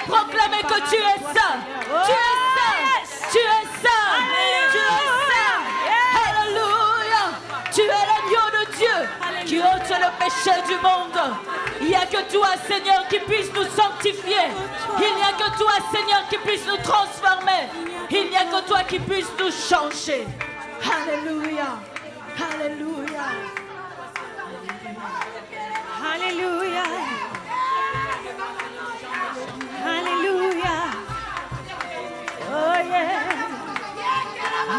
proclamer que tu es saint. Tu es saint. Tu es saint. Tu es saint. Alléluia. Tu es l'agneau de Dieu qui ôte le péché du monde. Il n'y a que toi, Seigneur, qui puisse nous sanctifier. Il n'y a que toi, Seigneur, qui puisse nous transformer. Il n'y a que toi qui puisse nous changer. Alléluia. Alléluia. Alléluia. Alléluia. Oh yeah.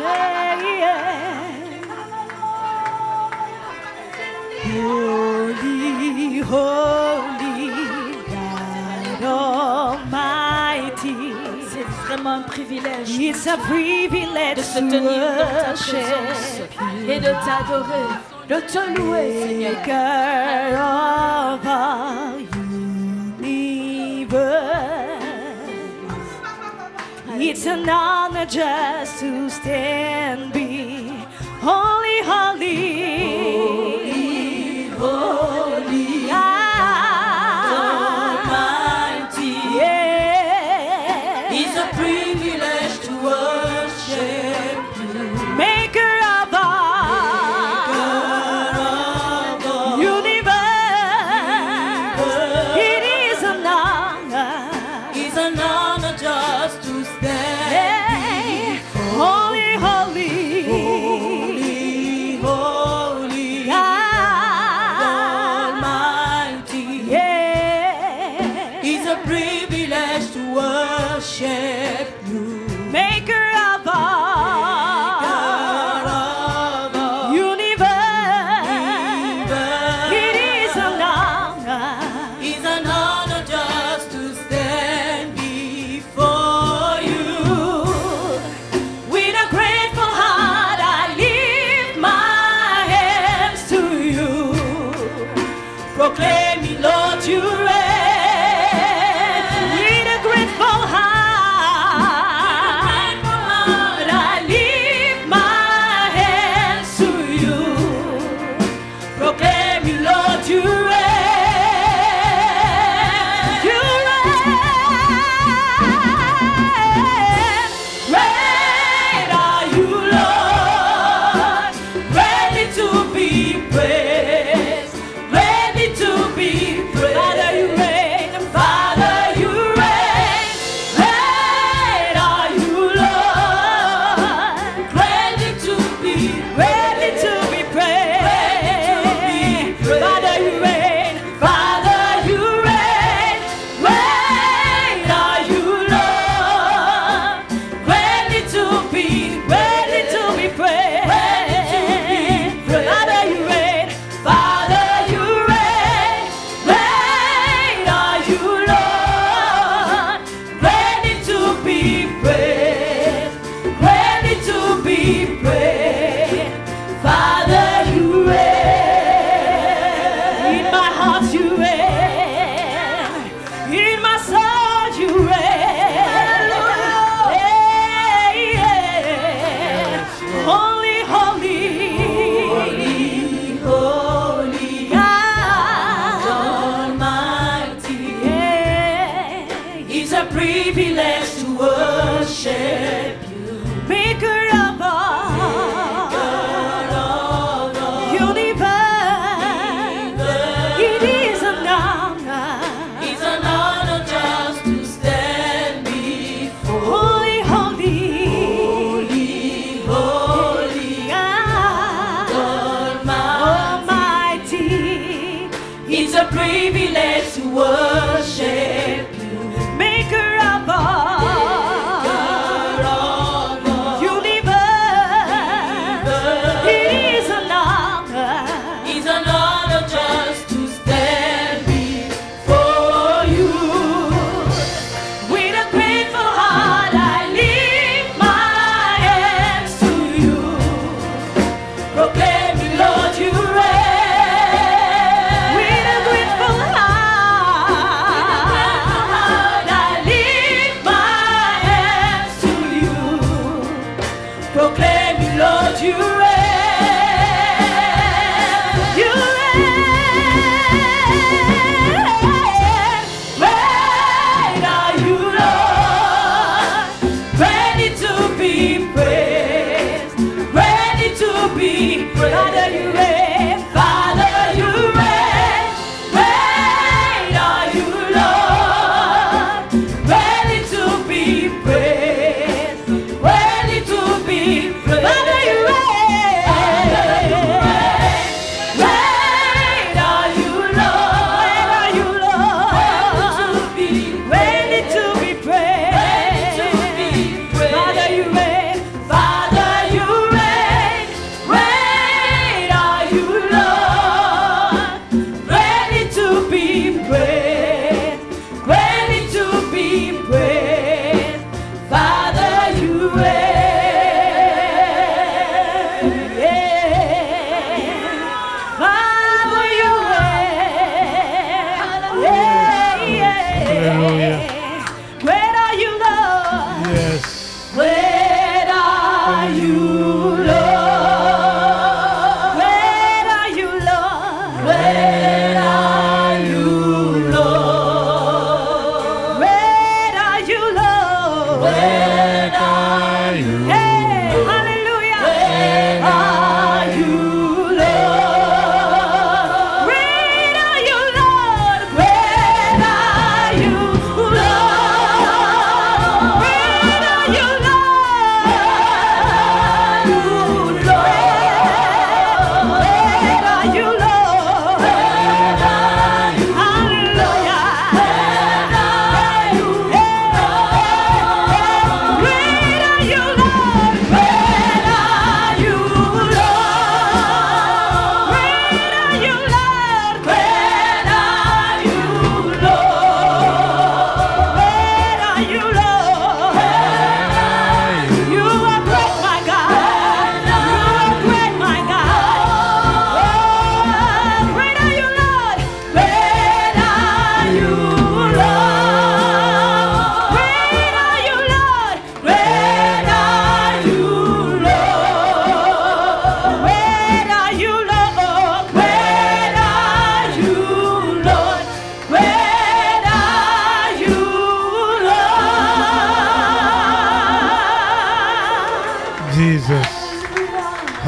Yeah, yeah. Holy, holy, God Almighty. C'est vraiment un privilège. It's a privilege de se tenir dans ta présence worship et de t'adorer, de te louer, Seigneur. Maker of all universe. It's an honor just to stand be holy, holy, holy, God Almighty. Yeah. It's a privilege to worship you. Maker of all universe. It is an honor. It's an honor just to stand. Yeah. Holy, holy, Holy, holy, God Almighty. Yeah. It's a privilege to worship you. Maker of all universe. It is an honor. It's an honor just to stand before you. With a grateful heart, I lift my hands to you. Proclaiming, Lord, you reign. With a grateful heart, I lift my hands to you. Proclaiming, Lord, you reign. You reign. Great are you, Lord. Ready to be praised. Ready to be praised. Father, you reign. Father, you reign. Great are you, Lord. Ready to be praised. Father, you reign. Father, you reign. Great are you, Lord. Ready to be praised. Father, you reign. Father, you reign. Great are you, Lord. Ready to be praised. Ready to be praised. Father, you reign. In my heart you reign. In my soul you reign. Yeah, yeah. Holy, holy, Holy, God Almighty. Yeah. It's a privilege to worship you. Maker of all universe. It is an honor. It's an honor just to stand before. Holy, holy, Holy, holy, God Almighty. Almighty. It's a privilege to worship you. Maker of all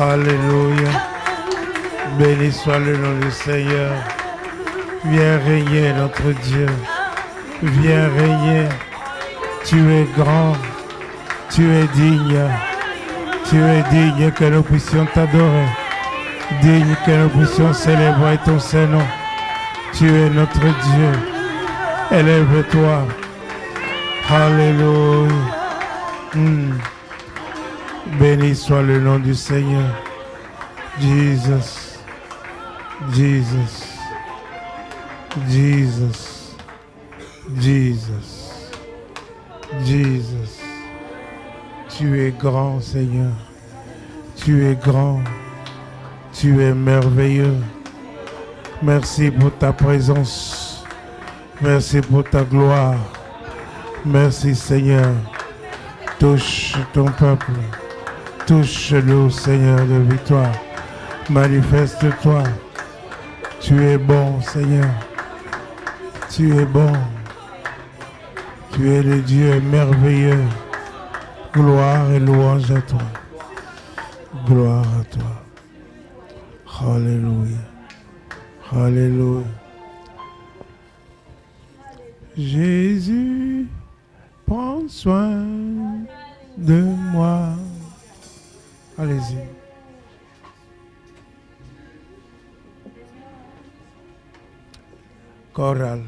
Alléluia. Béni soit le nom du Seigneur. Viens régner notre Dieu. Viens régner. Tu es grand. Tu es digne. Tu es digne que nous puissions t'adorer. Digne que nous puissions célébrer ton Saint-Nom. Tu es notre Dieu. Élève-toi. Alléluia. Béni soit le nom du Seigneur. Jesus. Jesus. Jesus. Jesus. Jesus. Tu es grand, Seigneur. Tu es grand. Tu es merveilleux. Merci pour ta présence. Merci pour ta gloire. Merci, Seigneur. Touche ton peuple. Touche-le, Seigneur, de victoire. Manifeste-toi. Tu es bon, Seigneur. Tu es bon. Tu es le Dieu merveilleux. Gloire et louange à toi. Gloire à toi. Alléluia. Alléluia. Jésus, prends soin de moi. Allez-y. Chorale.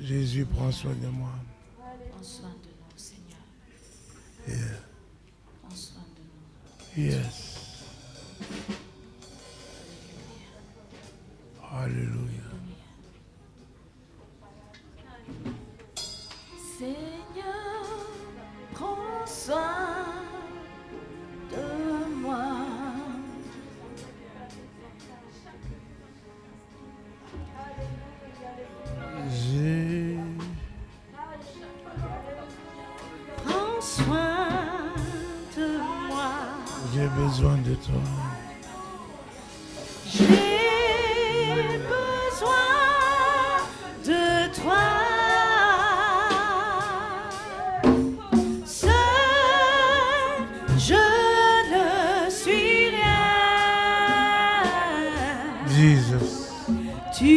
Jésus, prends soin de moi. Prends soin de nous, Seigneur. Yeah. Prends soin de nous. Yes. Alléluia. Seigneur, prends soin de moi. Prends soin de moi. J'ai besoin de toi. J'ai besoin de toi. Seul, je ne suis rien. Jesus. Tu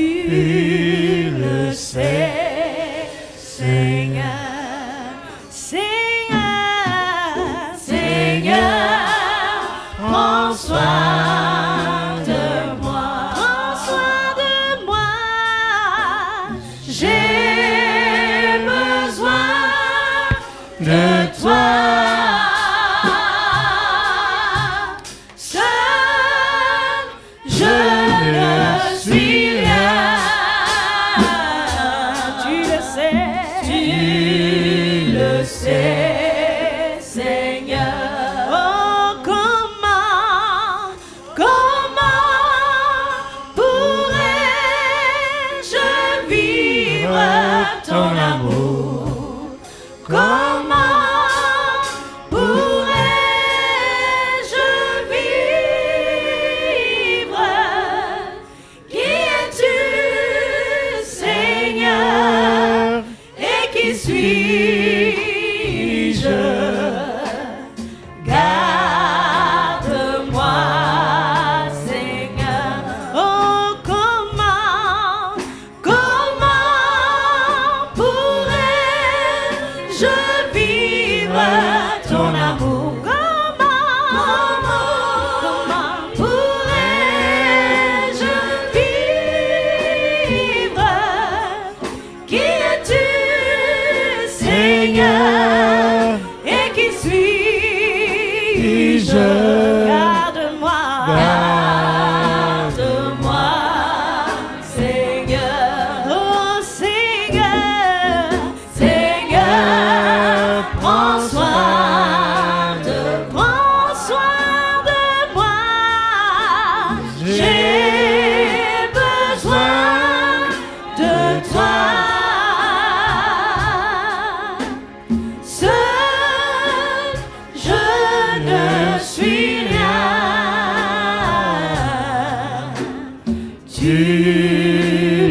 le sais, Seigneur. Seigneur, Seigneur, prends soin de moi. Prends soin de moi. J'ai besoin de toi. Seul, je ne suis rien. Tu le sais, Seigneur. Oh, comment pourrais-je vivre ton amour? Comment pourrais-je vivre? Qui es-tu, Seigneur? Et qui suis-je? Garde-moi, Seigneur. Oh, comment pourrais-je vivre ton amour? Comment pourrais-je vivre? Qui es-tu, Seigneur? Et qui suis-je? Garde-moi, Seigneur. Oh, Seigneur, prends soin de moi. J'ai besoin de toi. Seul, je ne suis rien. Tu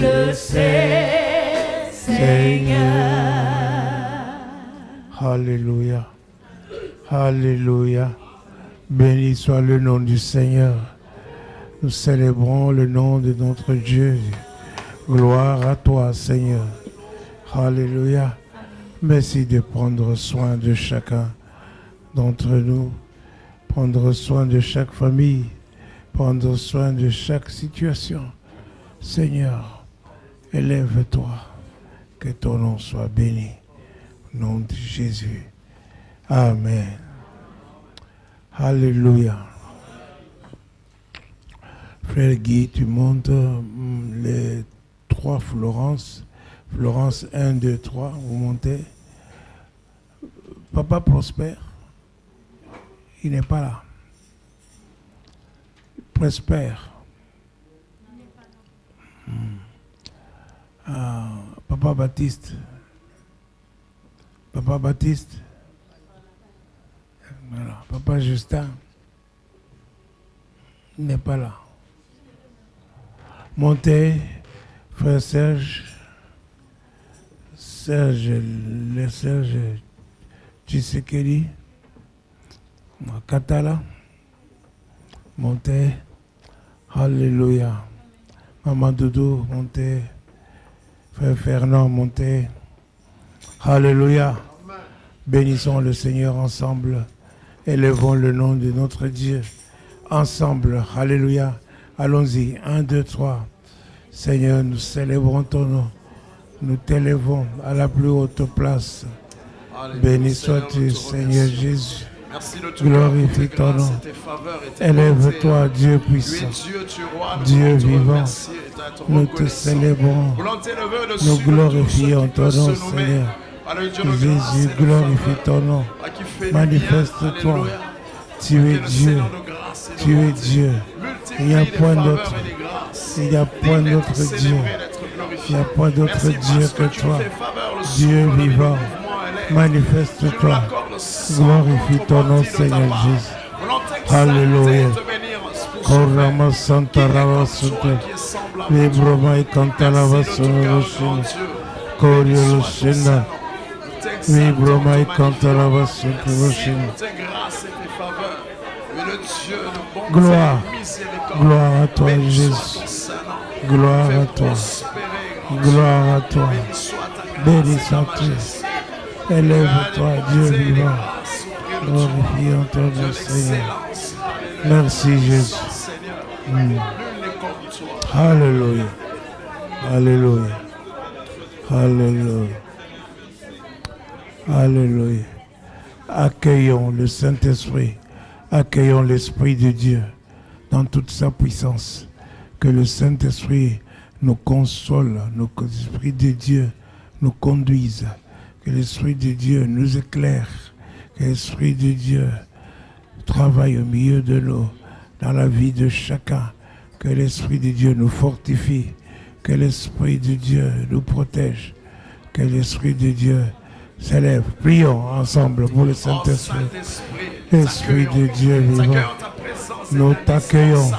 le sais, Seigneur. Alléluia. Alléluia. Béni soit le nom du Seigneur. Nous célébrons le nom de notre Dieu. Gloire à toi, Seigneur. Alléluia. Merci de prendre soin de chacun d'entre nous. Prendre soin de chaque famille. Prendre soin de chaque situation. Seigneur, élève-toi. Que ton nom soit béni. Au nom de Jésus. Amen. Alléluia. Frère Guy, tu montes les 3 Florence. Florence 1, 2, 3, vous montez. Papa Prosper, il n'est pas là. Prosper. Papa Baptiste. Papa Baptiste. Voilà. Papa Justin. Il n'est pas là. Montez, frère Serge. Serge Tshisekedi. Katala. Montez. Alléluia. Maman Doudou, montez. Frère Fernand, montez. Alléluia. Bénissons le Seigneur ensemble. Élevons le nom de notre Dieu. Ensemble. Alléluia. Allons-y. 1, 2, 3. Seigneur, nous célébrons ton nom. Nous t'élevons à la plus haute place. Alléluia. Béni sois-tu, Seigneur Jésus. Glorifie ton nom. Élève-toi, Dieu puissant. Dieu vivant. Nous te célébrons. Nous glorifions ton nom, Seigneur. Jésus, glorifie ton nom. Manifeste-toi. Tu es Dieu. Tu es Dieu. Il n'y a point d'autre. Il n'y a point d'autre Dieu. Il n'y a point d'autre Dieu que toi. Dieu vivant. Manifeste-toi. Glorifie ton nom, Seigneur Jésus. Alléluia. Korama Santa Rava Sute. Vibroma et Cantalava Sonoshina. Korio Shina. Vibroma et Cantalava Sonoshina. Gloire. Gloire à toi, Jésus. Gloire à toi. Gloire à toi. Béni sois-tu. Élève-toi, Dieu vivant. Glorifions ton nom, Seigneur. Merci, Jésus. Alléluia. Alléluia. Alléluia. Alléluia. Accueillons le Saint-Esprit. Accueillons l'Esprit de Dieu dans toute sa puissance. Que le Saint-Esprit nous console, que l'Esprit de Dieu nous conduise. Que l'Esprit de Dieu nous éclaire, que l'Esprit de Dieu travaille au milieu de nous, dans la vie de chacun, que l'Esprit de Dieu nous fortifie, que l'Esprit de Dieu nous protège, que l'Esprit de Dieu s'élève. Prions ensemble pour le Saint-Esprit. Esprit de Dieu vivant, nous t'accueillons.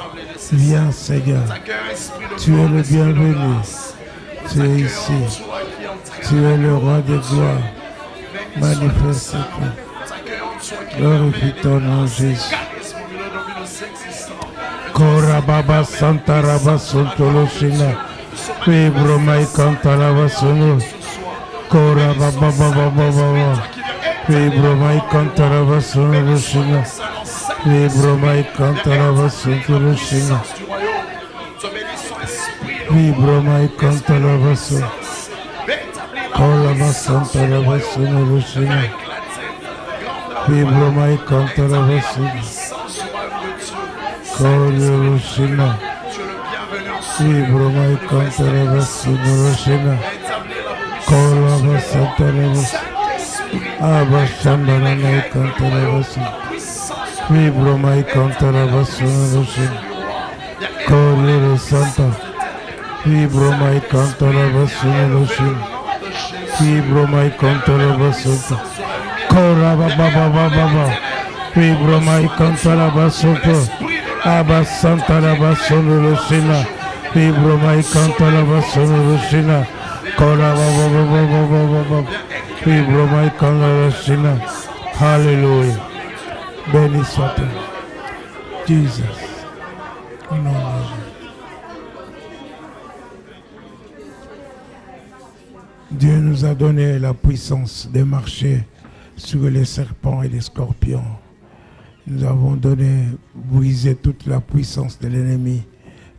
Viens, Seigneur. Tu es le bienvenu. Tu es ici. Tu es le roi de gloire. Manifeste-toi. Glorifie ton nom, Jésus. Kora Baba Santa Raba Sontolo Shina. Vibroma et Cantalava Sono. Kora Baba Baba Baba. Vibroma et Cantalava Sono Shina. Vibroma et Cantalava Sontolo Shina. Vibroma et Cantalava Sono. Kolama Santa Rava Sono Shina. Vibroma et Cantalava Sono. Kolama Shina. Vibroma et Cantalava Sono Shina. Kolama Santa Rava. Abba Shandarana et Cantalava Sono. Vibroma et Cantalava Sono Shina. Kolama Santa. Vibroma et Cantalava Sono Shina. Vibroma et Cantalava Sono. Koraba Baba Baba. Vibroma et Cantalava Sono. Abba Santa Rava Sono Shina. Vibroma et Cantalava Sono Shina. Hallelujah. Béni soit-il. Jesus. Au nom de Jésus. Dieu nous a donné la puissance de marcher sur les serpents et les scorpions. Nous avons donné, brisé toute la puissance de l'ennemi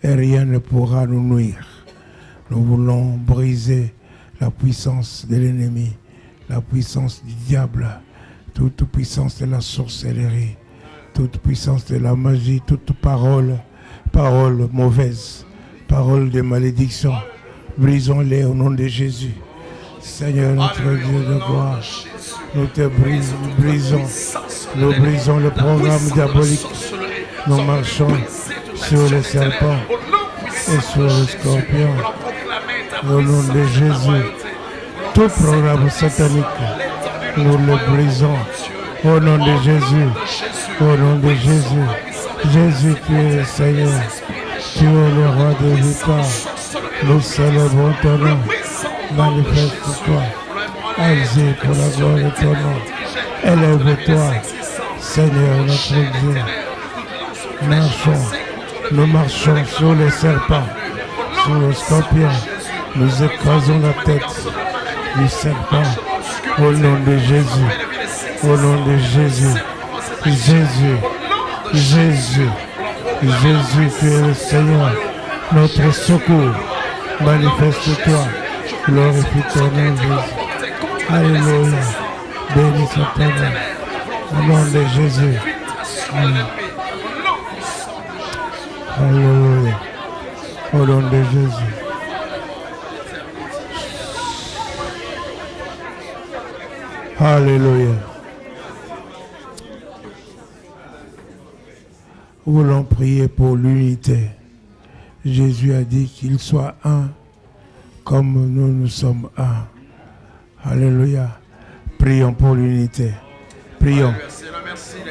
et rien ne pourra nous nuire. Nous voulons briser la puissance de l'ennemi, la puissance du diable, toute puissance de la sorcellerie, toute puissance de la magie, toute parole mauvaise, parole de malédiction. Brisons-les au nom de Jésus. Seigneur notre Dieu de gloire, nous te brisons. Nous brisons le programme diabolique. Nous marchons sur les serpents et sur les scorpions. Au nom de Jésus, tout programme satanique, nous le brisons. Au nom de Jésus, au nom de Jésus. Jésus, tu es le Seigneur. Tu es le roi de victoire. Nous célébrons ton nom. Manifeste-toi. Agis pour la gloire de ton nom. Élève-toi, Seigneur notre Dieu. Nous marchons sur les serpents, sur les scorpions. Nous écrasons la tête du serpent au nom de Jésus. Au nom de Jésus. Jésus, tu es le Seigneur, notre secours. Manifeste-toi. Glorifie ton nom, Jésus. Alléluia. Béni soit ton nom. Au nom de Jésus. Alléluia. Au nom de Jésus. Alléluia. Nous voulons prier pour l'unité. Jésus a dit qu'il soit un comme nous sommes un. Alléluia. Prions pour l'unité. Prions.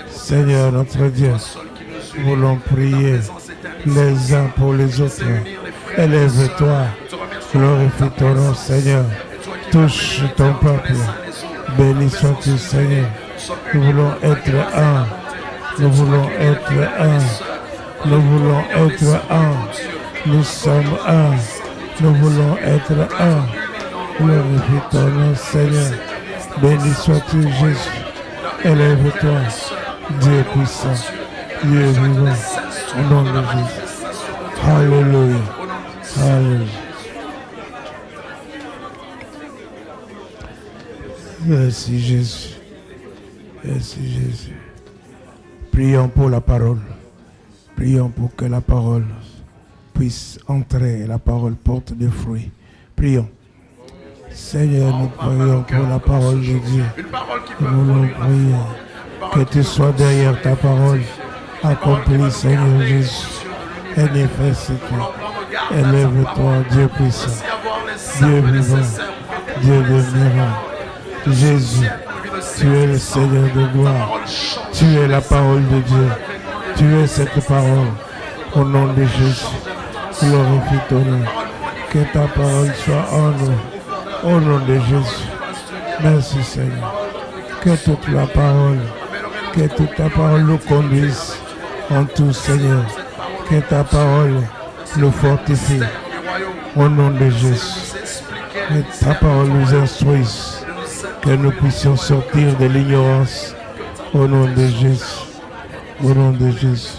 Seigneur notre Dieu, nous voulons prier les uns pour les autres. Élève-toi. Glorifie ton nom, Seigneur. Touche ton peuple. Béni sois-tu, Seigneur. Nous voulons être un. Nous voulons être un. Nous voulons être un. Nous sommes un. Nous voulons être un. Glorifie ton nom, Seigneur. Béni sois-tu, Jésus. Élève-toi, Dieu puissant, Dieu vivant, au nom de Jésus. Alléluia. Alléluia. Merci Jésus. Merci Jésus. Prions pour la parole. Prions pour que la parole puisse entrer et la parole porte des fruits. Prions. Seigneur, nous prions pour la parole de Dieu. Nous voulons prier que tu sois derrière ta parole. Accomplis, Seigneur Jésus. Manifeste-toi. Élève-toi, Dieu puissant. Dieu vivant. Dieu de miracle. Jésus, tu es le Seigneur de gloire. Tu es la parole de Dieu. Tu es cette parole. Au nom de Jésus, glorifie ton nom. Que ta parole soit en nous. Au nom de Jésus. Merci Seigneur. Que toute ta parole nous conduise en tout, Seigneur. Que ta parole nous fortifie. Au nom de Jésus. Que ta parole nous instruise. Que nous puissions sortir de l'ignorance. Au nom de Jésus. Au nom de Jésus.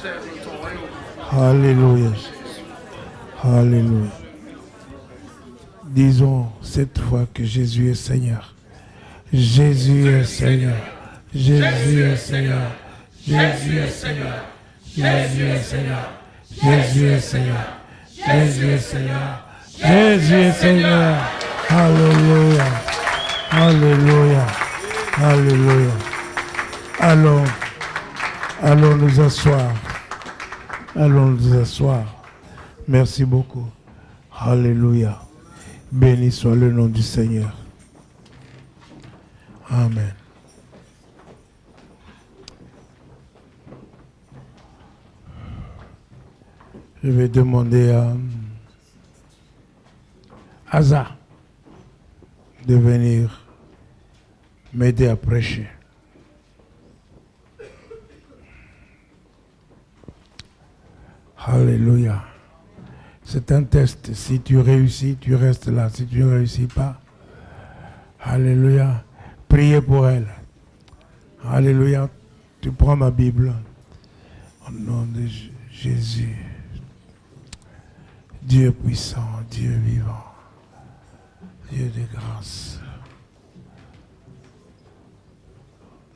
Alléluia. Alléluia. Disons cette fois que Jésus est Seigneur. Jésus est Seigneur. Jésus est Seigneur. Jésus est Seigneur. Jésus est Seigneur. Jésus est Seigneur. Jésus est Seigneur. Jésus est Seigneur. Alléluia. Alléluia. Alléluia. Allons nous asseoir. Allons nous asseoir. Merci beaucoup. Alléluia. Béni soit le nom du Seigneur. Amen. Je vais demander à Asa de venir m'aider à prêcher. Alléluia. C'est un test. Si tu réussis, tu restes là. Si tu ne réussis pas, alléluia. Priez pour elle. Alléluia. Tu prends ma Bible. Au nom de Jésus. Dieu puissant, Dieu vivant, Dieu de grâce.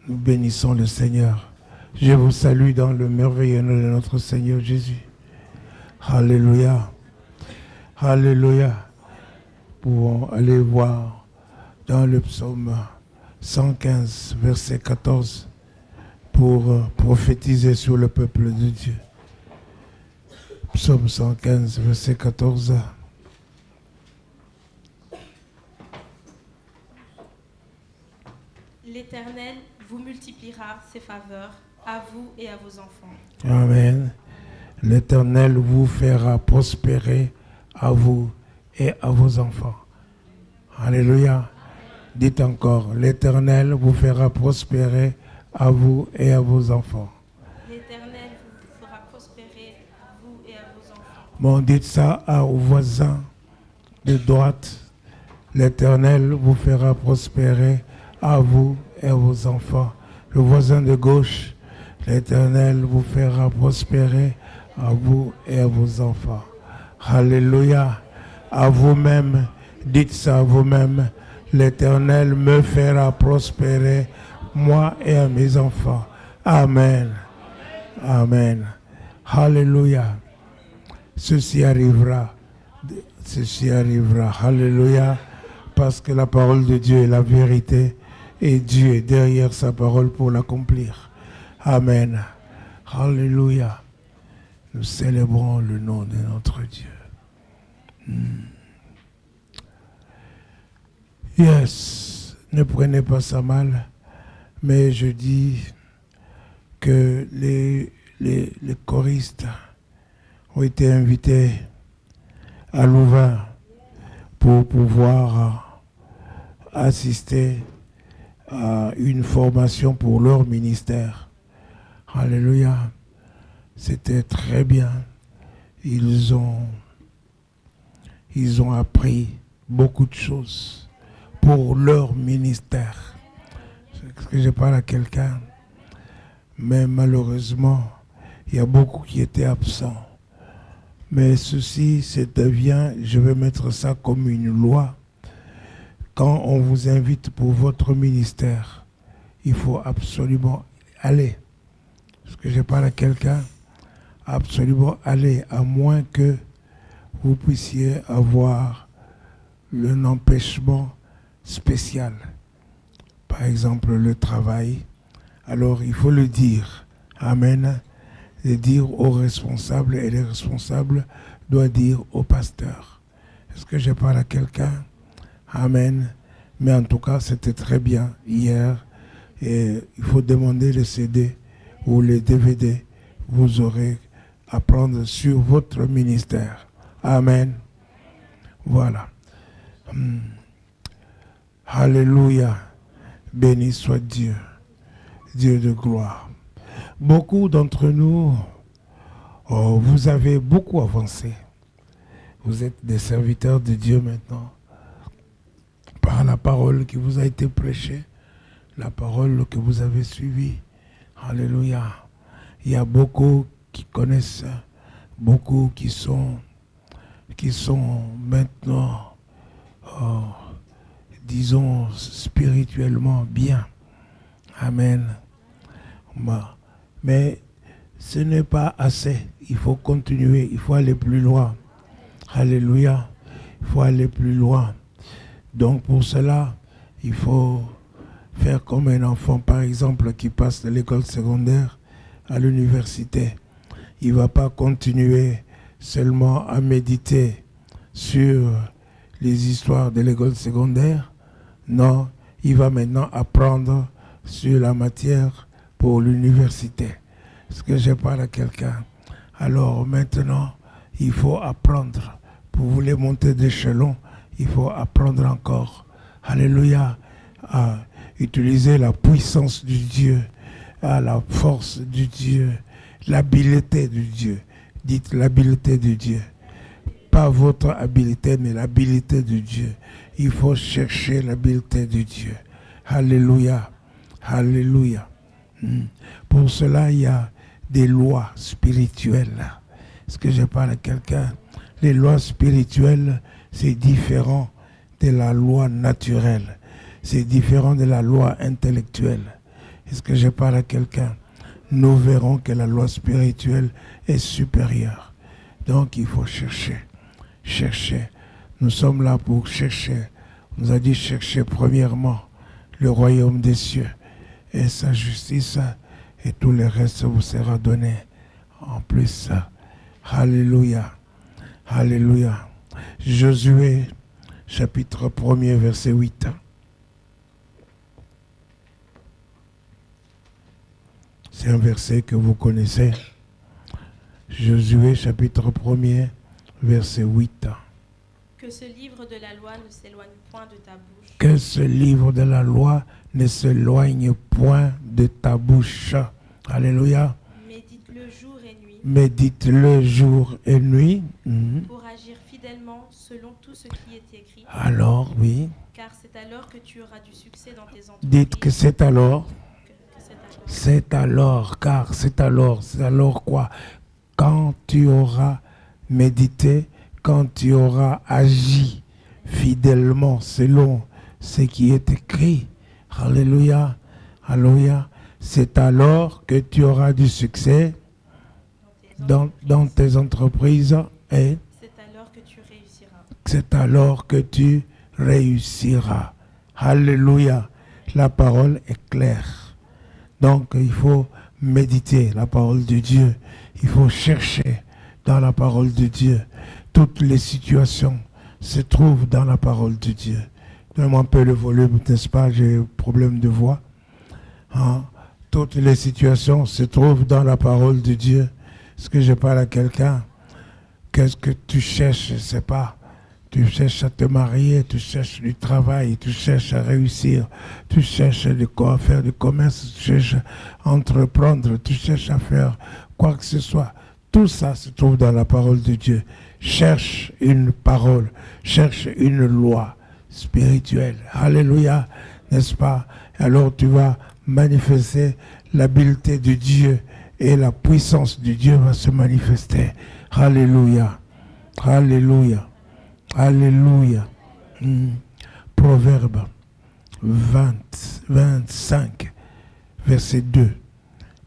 Nous bénissons le Seigneur. Je vous salue dans le merveilleux nom de notre Seigneur Jésus. Alléluia. Alléluia. Pouvons aller voir dans le psaume 115, verset 14, pour prophétiser sur le peuple de Dieu. Psaume 115, verset 14. L'Éternel vous multipliera ses faveurs à vous et à vos enfants. Amen. L'Éternel vous fera prospérer à vous et à vos enfants. Alléluia. Dites encore, l'Éternel vous fera prospérer à vous et à vos enfants. L'Éternel vous fera prospérer à vous et à vos enfants. Bon, dites ça aux voisins de droite. L'Éternel vous fera prospérer à vous et à vos enfants. Le voisin de gauche, l'Éternel vous fera prospérer à vous et à vos enfants. Alléluia. À vous-même, dites ça à vous-même. L'Éternel me fera prospérer, moi et à mes enfants. Amen. Amen. Alléluia. Ceci arrivera. Ceci arrivera. Alléluia. Parce que la parole de Dieu est la vérité et Dieu est derrière sa parole pour l'accomplir. Amen. Alléluia. Nous célébrons le nom de notre Dieu. Yes, ne prenez pas ça mal, mais je dis que les choristes ont été invités à Louvain pour pouvoir assister à une formation pour leur ministère. Alléluia. C'était très bien. Ils ont appris beaucoup de choses pour leur ministère. Est-ce que je parle à quelqu'un? Mais malheureusement, il y a beaucoup qui étaient absents. Mais ceci, c'est devient, je vais mettre ça comme une loi. Quand on vous invite pour votre ministère, il faut absolument aller. Est-ce que je parle à quelqu'un? Absolument aller, à moins que vous puissiez avoir un empêchement spécial. Par exemple, le travail. Alors, il faut le dire. Amen. Et dire aux responsables, et les responsables doivent dire au pasteur. Est-ce que je parle à quelqu'un? Amen. Mais en tout cas, c'était très bien hier. Et il faut demander les CD ou les DVD. Vous aurez à prendre sur votre ministère. Amen. Voilà. Alléluia. Béni soit Dieu. Dieu de gloire. Beaucoup d'entre nous, vous avez beaucoup avancé. Vous êtes des serviteurs de Dieu maintenant. Par la parole qui vous a été prêchée, la parole que vous avez suivie. Alléluia. Il y a beaucoup qui connaissent, beaucoup qui sont maintenant, disons, spirituellement bien. Amen. Mais ce n'est pas assez. Il faut continuer. Il faut aller plus loin. Alléluia. Il faut aller plus loin. Donc pour cela, il faut faire comme un enfant, par exemple, qui passe de l'école secondaire à l'université. Il ne va pas continuer seulement à méditer sur les histoires de l'école secondaire. Non, il va maintenant apprendre sur la matière pour l'université. Est-ce que je parle à quelqu'un? Alors maintenant, il faut apprendre. Pour vous les monter d'échelon, il faut apprendre encore Alléluia. Utilisez la puissance du Dieu, la force du Dieu, l'habileté du Dieu. Dites l'habileté du Dieu. Pas votre habileté, mais l'habileté de Dieu. Il faut chercher l'habileté de Dieu. Alléluia. Alléluia. Pour cela, il y a des lois spirituelles. Est-ce que je parle à quelqu'un? Les lois spirituelles, c'est différent de la loi naturelle. C'est différent de la loi intellectuelle. Est-ce que je parle à quelqu'un? Nous verrons que la loi spirituelle est supérieure. Donc, il faut chercher. Chercher. Nous sommes là pour chercher. On nous a dit chercher premièrement le royaume des cieux et sa justice, et tout le reste vous sera donné en plus. Alléluia. Alléluia. Josué, chapitre 1er, verset 8. C'est un verset que vous connaissez. Josué, chapitre 1er, verset 8. Que ce livre de la loi ne s'éloigne point de ta bouche. Que ce livre de la loi ne s'éloigne point de ta bouche. Alléluia. Médite-le jour et nuit. Médite-le jour et nuit. Pour agir fidèlement selon tout ce qui est écrit. Alors, oui. Car c'est alors que tu auras du succès dans tes entreprises. Dites que c'est alors. C'est alors, car c'est alors quoi? Quand tu auras médité, quand tu auras agi fidèlement selon ce qui est écrit. Alléluia, alléluia. C'est alors que tu auras du succès dans tes entreprises et c'est alors que tu réussiras. C'est alors que tu réussiras. Alléluia. La parole est claire. Donc, il faut méditer la parole de Dieu. Il faut chercher dans la parole de Dieu. Toutes les situations se trouvent dans la parole de Dieu. Donne-moi un peu le volume, n'est-ce pas? J'ai un problème de voix. Toutes les situations se trouvent dans la parole de Dieu. Est-ce que je parle à quelqu'un? Qu'est-ce que tu cherches? Je ne sais pas. Tu cherches à te marier, tu cherches du travail, tu cherches à réussir, tu cherches à faire du commerce, tu cherches à entreprendre, tu cherches à faire quoi que ce soit. Tout ça se trouve dans la parole de Dieu. Cherche une parole, cherche une loi spirituelle. Alléluia, n'est-ce pas? Alors tu vas manifester l'habileté de Dieu et la puissance de Dieu va se manifester. Alléluia, alléluia. Alléluia. Proverbe 25, verset 2.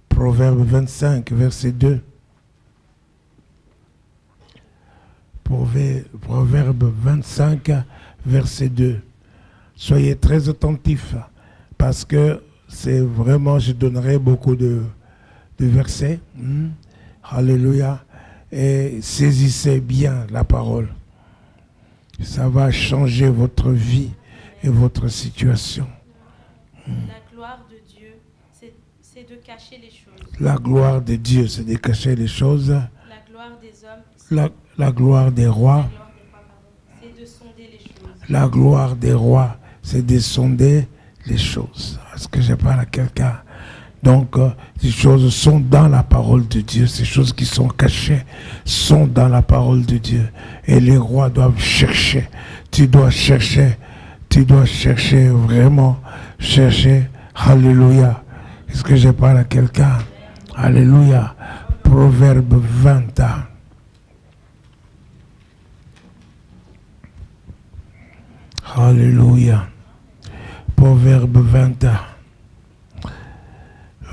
Proverbe 25, verset 2. Proverbe 25, verset 2. Soyez très attentifs parce que c'est vraiment, je donnerai beaucoup de versets. Alléluia. Et saisissez bien la parole. Ça va changer votre vie et votre situation. La gloire de Dieu, c'est de cacher les choses. La gloire de Dieu, c'est de cacher les choses. La gloire des hommes, la gloire des rois. c'est de sonder les choses. La gloire des rois, c'est de sonder les choses. Est-ce que je parle à quelqu'un? Donc, ces choses sont dans la parole de Dieu. Ces choses qui sont cachées sont dans la parole de Dieu. Et les rois doivent chercher. Tu dois chercher. Tu dois chercher, vraiment chercher. Alléluia. Est-ce que je parle à quelqu'un? Alléluia. Proverbe 20. Alléluia. Proverbe 20.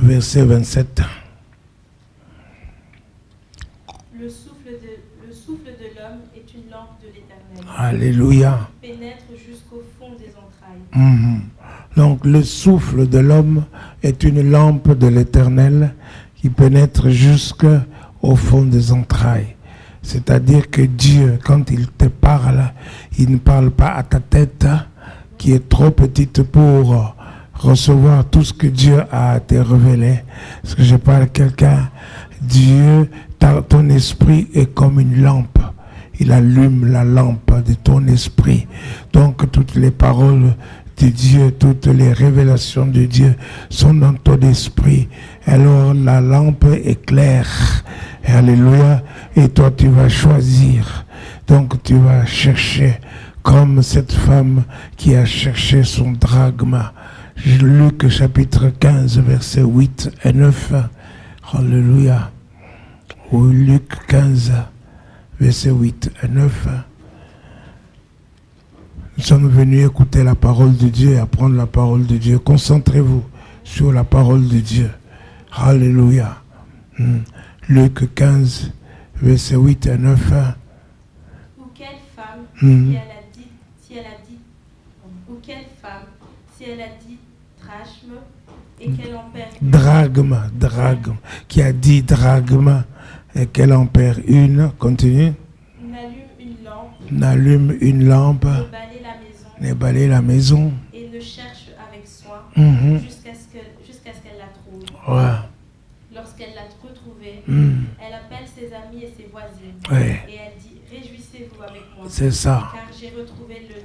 Verset 27. Le souffle de l'homme est une lampe de l'Éternel. Alléluia. Pénètre jusqu'au fond des entrailles. Donc le souffle de l'homme est une lampe de l'Éternel qui pénètre jusqu'au fond des entrailles. C'est-à-dire que Dieu, quand il te parle, il ne parle pas à ta tête qui est trop petite pour recevoir tout ce que Dieu a te révélé. Est-ce que je parle à quelqu'un? Dieu, ton esprit est comme une lampe. il allume la lampe de ton esprit. Donc toutes les paroles de Dieu, toutes les révélations de Dieu sont dans ton esprit. Alors la lampe est claire. Alléluia. Et toi tu vas choisir. Donc tu vas chercher comme cette femme qui a cherché son drachme. Luc chapitre 15 versets 8 et 9. Alléluia. Ou Luc 15 versets 8 et 9. Nous sommes venus écouter la parole de Dieu et apprendre la parole de Dieu. Concentrez-vous sur la parole de Dieu. Alléluia. Luc 15, versets 8 et 9. Ou quelle femme, si elle a dit drachme et qu'elle en perd une. Drachme. Qui a dit drachme et qu'elle en perd une. Continue. N'allume une lampe. Ne balaye la maison. Et ne cherche avec soin jusqu'à ce qu'elle la trouve. Ouais. Lorsqu'elle l'a retrouvée, elle appelle ses amis et ses voisines. Ouais. Et elle dit, réjouissez-vous avec moi. C'est ça. Car j'ai retrouvé le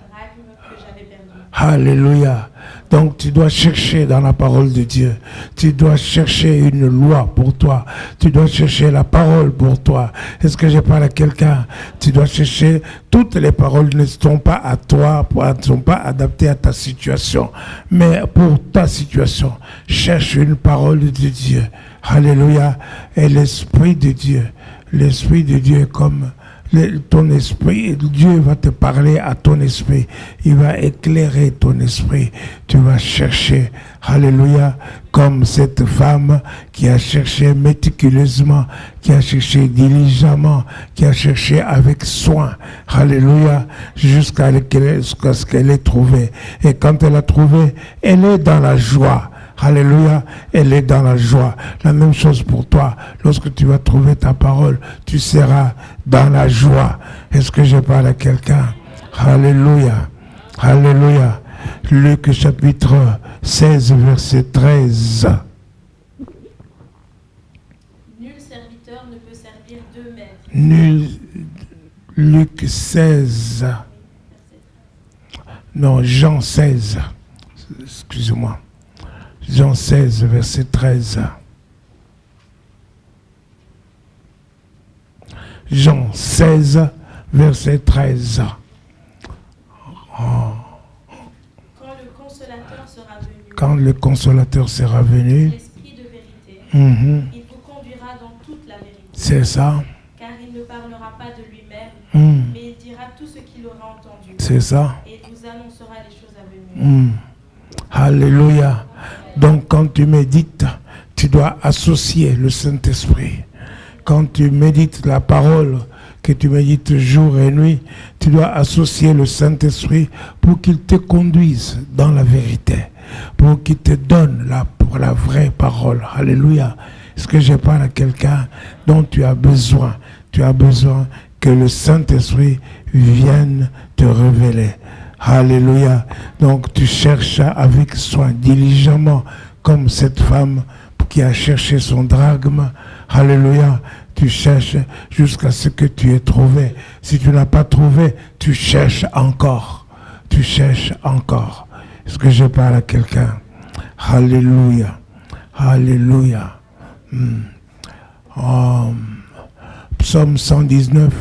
drachme que j'avais perdu. Alléluia. Donc tu dois chercher dans la parole de Dieu. Tu dois chercher une loi pour toi. Tu dois chercher la parole pour toi. Est-ce que je parle à quelqu'un? Tu dois chercher. Toutes les paroles ne sont pas à toi, ne sont pas adaptées à ta situation. Mais pour ta situation, cherche une parole de Dieu. Alléluia. Et l'Esprit de Dieu. L'Esprit de Dieu est comme ton esprit. Dieu va te parler à ton esprit. Il va éclairer ton esprit. Tu vas chercher, alléluia, comme cette femme qui a cherché méticuleusement, qui a cherché diligemment, qui a cherché avec soin, alléluia, jusqu'à ce qu'elle ait trouvé. Et quand elle a trouvé, elle est dans la joie. Alléluia, elle est dans la joie. La même chose pour toi. Lorsque tu vas trouver ta parole, tu seras dans la joie. Est-ce que je parle à quelqu'un? Alléluia. Alléluia. Luc chapitre 16, verset 13. Nul serviteur ne peut servir deux maîtres. Luc 16. Non, Jean 16. Excusez-moi. Jean 16, verset 13. Jean 16, verset 13. Quand le consolateur sera venu, l'Esprit de vérité, il vous conduira dans toute la vérité. C'est ça. Car il ne parlera pas de lui-même, mais il dira tout ce qu'il aura entendu. C'est ça. Et il vous annoncera les choses à venir. Alléluia. Donc quand tu médites, tu dois associer le Saint-Esprit. Quand tu médites la parole, que tu médites jour et nuit, tu dois associer le Saint-Esprit pour qu'il te conduise dans la vérité, pour qu'il te donne pour la vraie parole. Alléluia. Est-ce que je parle à quelqu'un dont tu as besoin? Tu as besoin que le Saint-Esprit vienne te révéler. Alléluia. Donc tu cherches avec soin, diligemment, comme cette femme qui a cherché son drachme. Alléluia. Tu cherches jusqu'à ce que tu aies trouvé. Si tu n'as pas trouvé, tu cherches encore. Tu cherches encore. Est-ce que je parle à quelqu'un? Alléluia. Alléluia. Psaume 119,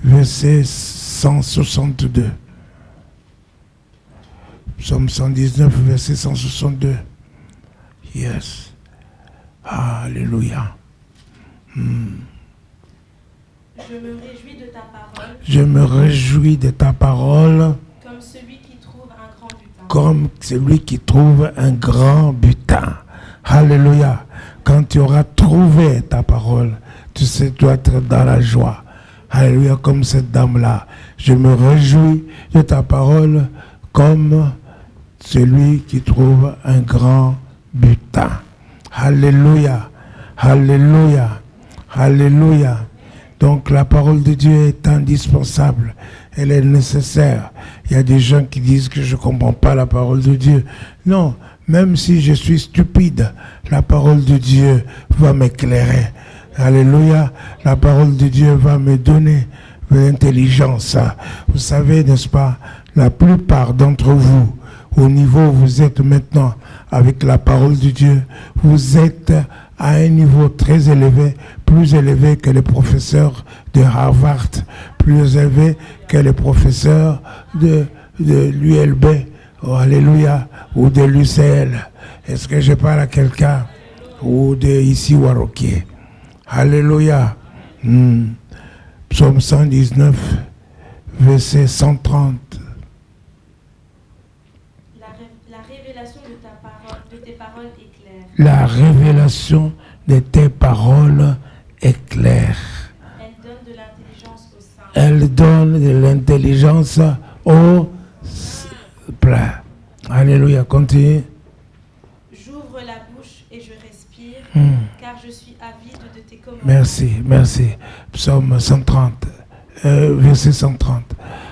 verset 162. Psaume 119, verset 162. Yes. Alléluia. Je me réjouis de ta parole. Je me réjouis de ta parole. Comme celui qui trouve un grand butin. Comme celui qui trouve un grand butin. Alléluia. Quand tu auras trouvé ta parole, tu sais, tu dois être dans la joie. Alléluia, comme cette dame-là. Je me réjouis de ta parole comme celui qui trouve un grand butin. Alléluia. Alléluia. Alléluia. Donc la parole de Dieu est indispensable. Elle est nécessaire. Il y a des gens qui disent que je ne comprends pas la parole de Dieu. Non, même si je suis stupide, la parole de Dieu va m'éclairer. Alléluia. La parole de Dieu va me donner l'intelligence. Vous savez, n'est-ce pas, la plupart d'entre vous, au niveau où vous êtes maintenant avec la parole de Dieu, vous êtes à un niveau très élevé, plus élevé que les professeurs de Harvard, plus élevé que les professeurs de l'ULB, oh, alléluia, ou de l'UCL. Est-ce que je parle à quelqu'un? Ou de ici Waroquier. Alléluia. Psaume 119, verset 130. La révélation de tes paroles est claire. La révélation de tes paroles est claire. Elle donne de l'intelligence au saint. Elle donne de l'intelligence au plein. Alléluia. Continue. J'ouvre la bouche et je respire, car je suis avide de tes commandements. Merci. Psaume 130, verset 130.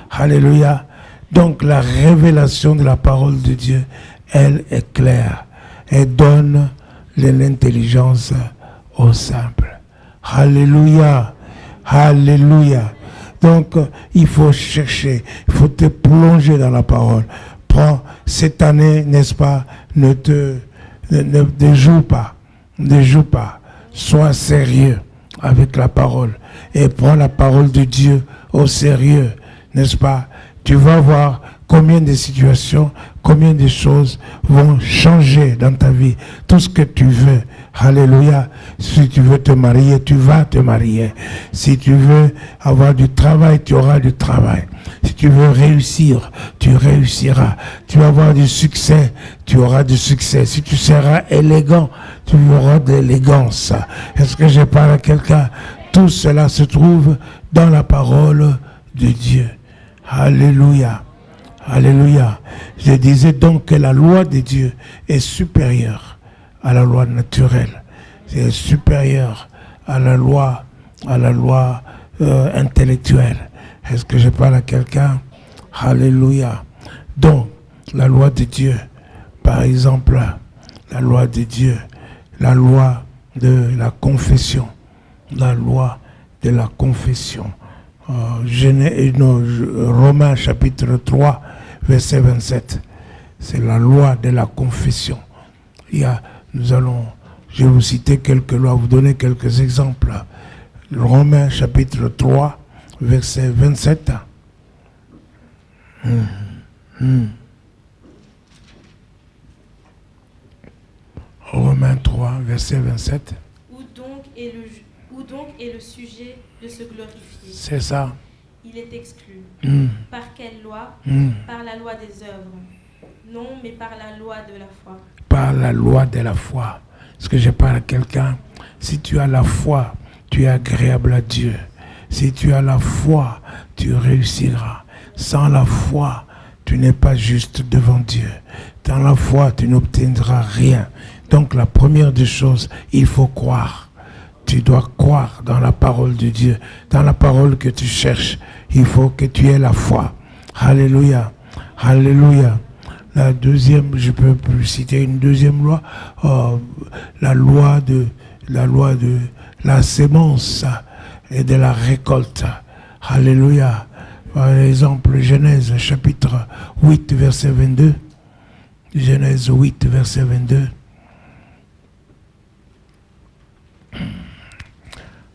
Alléluia. Donc la révélation de la parole de Dieu, elle est claire. Elle donne de l'intelligence au simple. Alléluia. Donc il faut chercher, il faut te plonger dans la parole. Prends cette année, n'est-ce pas, ne joue pas. Sois sérieux avec la parole et prends la parole de Dieu au sérieux, n'est-ce pas? Tu vas voir combien de situations, combien de choses vont changer dans ta vie. Tout ce que tu veux. Alléluia. Si tu veux te marier, tu vas te marier. Si tu veux avoir du travail, tu auras du travail. Si tu veux réussir, tu réussiras. Tu vas avoir du succès, tu auras du succès. Si tu seras élégant, tu auras de l'élégance. Est-ce que je parle à quelqu'un? Tout cela se trouve dans la parole de Dieu. Alléluia. Je disais donc que la loi de Dieu est supérieure à la loi naturelle. C'est supérieur à la loi intellectuelle. Est-ce que je parle à quelqu'un? Alléluia. Donc, la loi de Dieu, par exemple, la loi de Dieu, la loi de la confession, Romains chapitre 3, verset 27. C'est la loi de la confession. Je vais vous citer quelques lois, vous donner quelques exemples. Romains chapitre 3, verset 27. Romains 3, verset 27. Où donc est le sujet de se glorifier? C'est ça. Il est exclu. Par quelle loi? Par la loi des œuvres. Non, mais par la loi de la foi. Par la loi de la foi. Est-ce que je parle à quelqu'un? Si tu as la foi, tu es agréable à Dieu. Si tu as la foi, tu réussiras. Sans la foi, tu n'es pas juste devant Dieu. Dans la foi, tu n'obtiendras rien. Donc la première des choses, il faut croire. Tu dois croire dans la parole de Dieu. Dans la parole que tu cherches, il faut que tu aies la foi. Alléluia. La deuxième, je peux plus citer une deuxième loi, la loi de la sémence et de la récolte. Alléluia. Par exemple, Genèse chapitre 8, verset 22. Genèse 8, verset 22.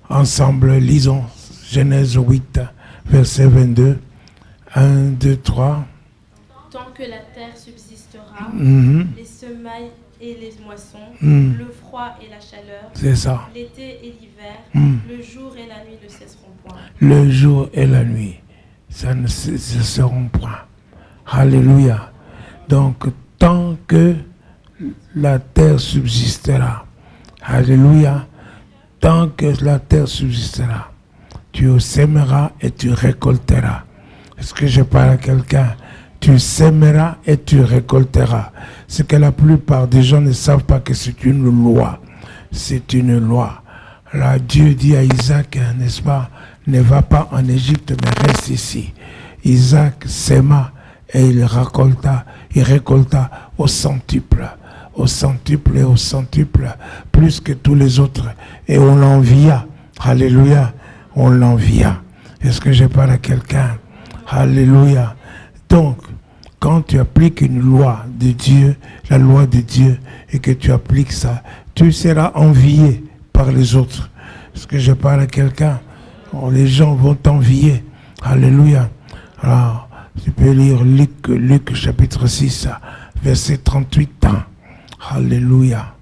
Ensemble, lisons Genèse 8, verset 22. 1, 2, 3. Tant que la terre subsistera, les semailles et les moissons, le froid et la chaleur, c'est ça. L'été et l'hiver, le jour et la nuit ne cesseront point. Le jour et la nuit, ça ne cesseront point. Alléluia. Donc, tant que la terre subsistera, alléluia, tant que la terre subsistera, tu sèmeras et tu récolteras. Est-ce que je parle à quelqu'un? Tu sèmeras et tu récolteras. C'est que la plupart des gens ne savent pas que c'est une loi. C'est une loi. Là, Dieu dit à Isaac, n'est-ce pas, ne va pas en Égypte, mais reste ici. Isaac sèma et il récolta au centuple, plus que tous les autres. Et on l'envia. Alléluia. On l'envia. Est-ce que je parle à quelqu'un? Alléluia. Donc, quand tu appliques une loi de Dieu, la loi de Dieu, et que tu appliques ça, tu seras envié par les autres. Est-ce que je parle à quelqu'un? Oh, les gens vont t'envier. Alléluia. Alors, tu peux lire Luc chapitre 6, verset 38. Alléluia.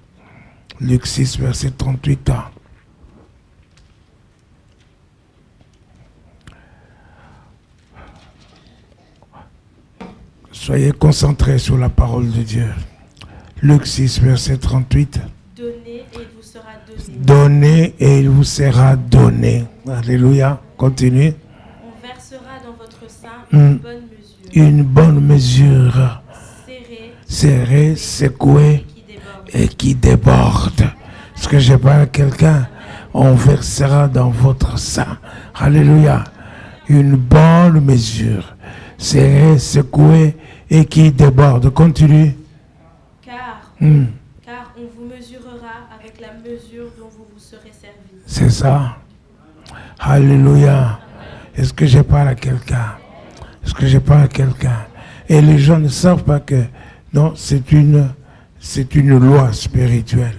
Luc 6, verset 38. Soyez concentrés sur la parole de Dieu. Luc 6, verset 38. Donnez et il vous sera donné. Donnez et il vous sera donné. Alléluia. Continue. On versera dans votre sein une bonne mesure. Une bonne mesure. Serrée, secouée et qui déborde. Est-ce que je parle à quelqu'un? On versera dans votre sein. Alléluia. Une bonne mesure. Serrée, secouée et qui déborde. Continue. Car on vous mesurera avec la mesure dont vous vous serez servi. C'est ça. Alléluia. Est-ce que je parle à quelqu'un? Est-ce que je parle à quelqu'un? Et les gens ne savent pas que non, c'est une loi spirituelle.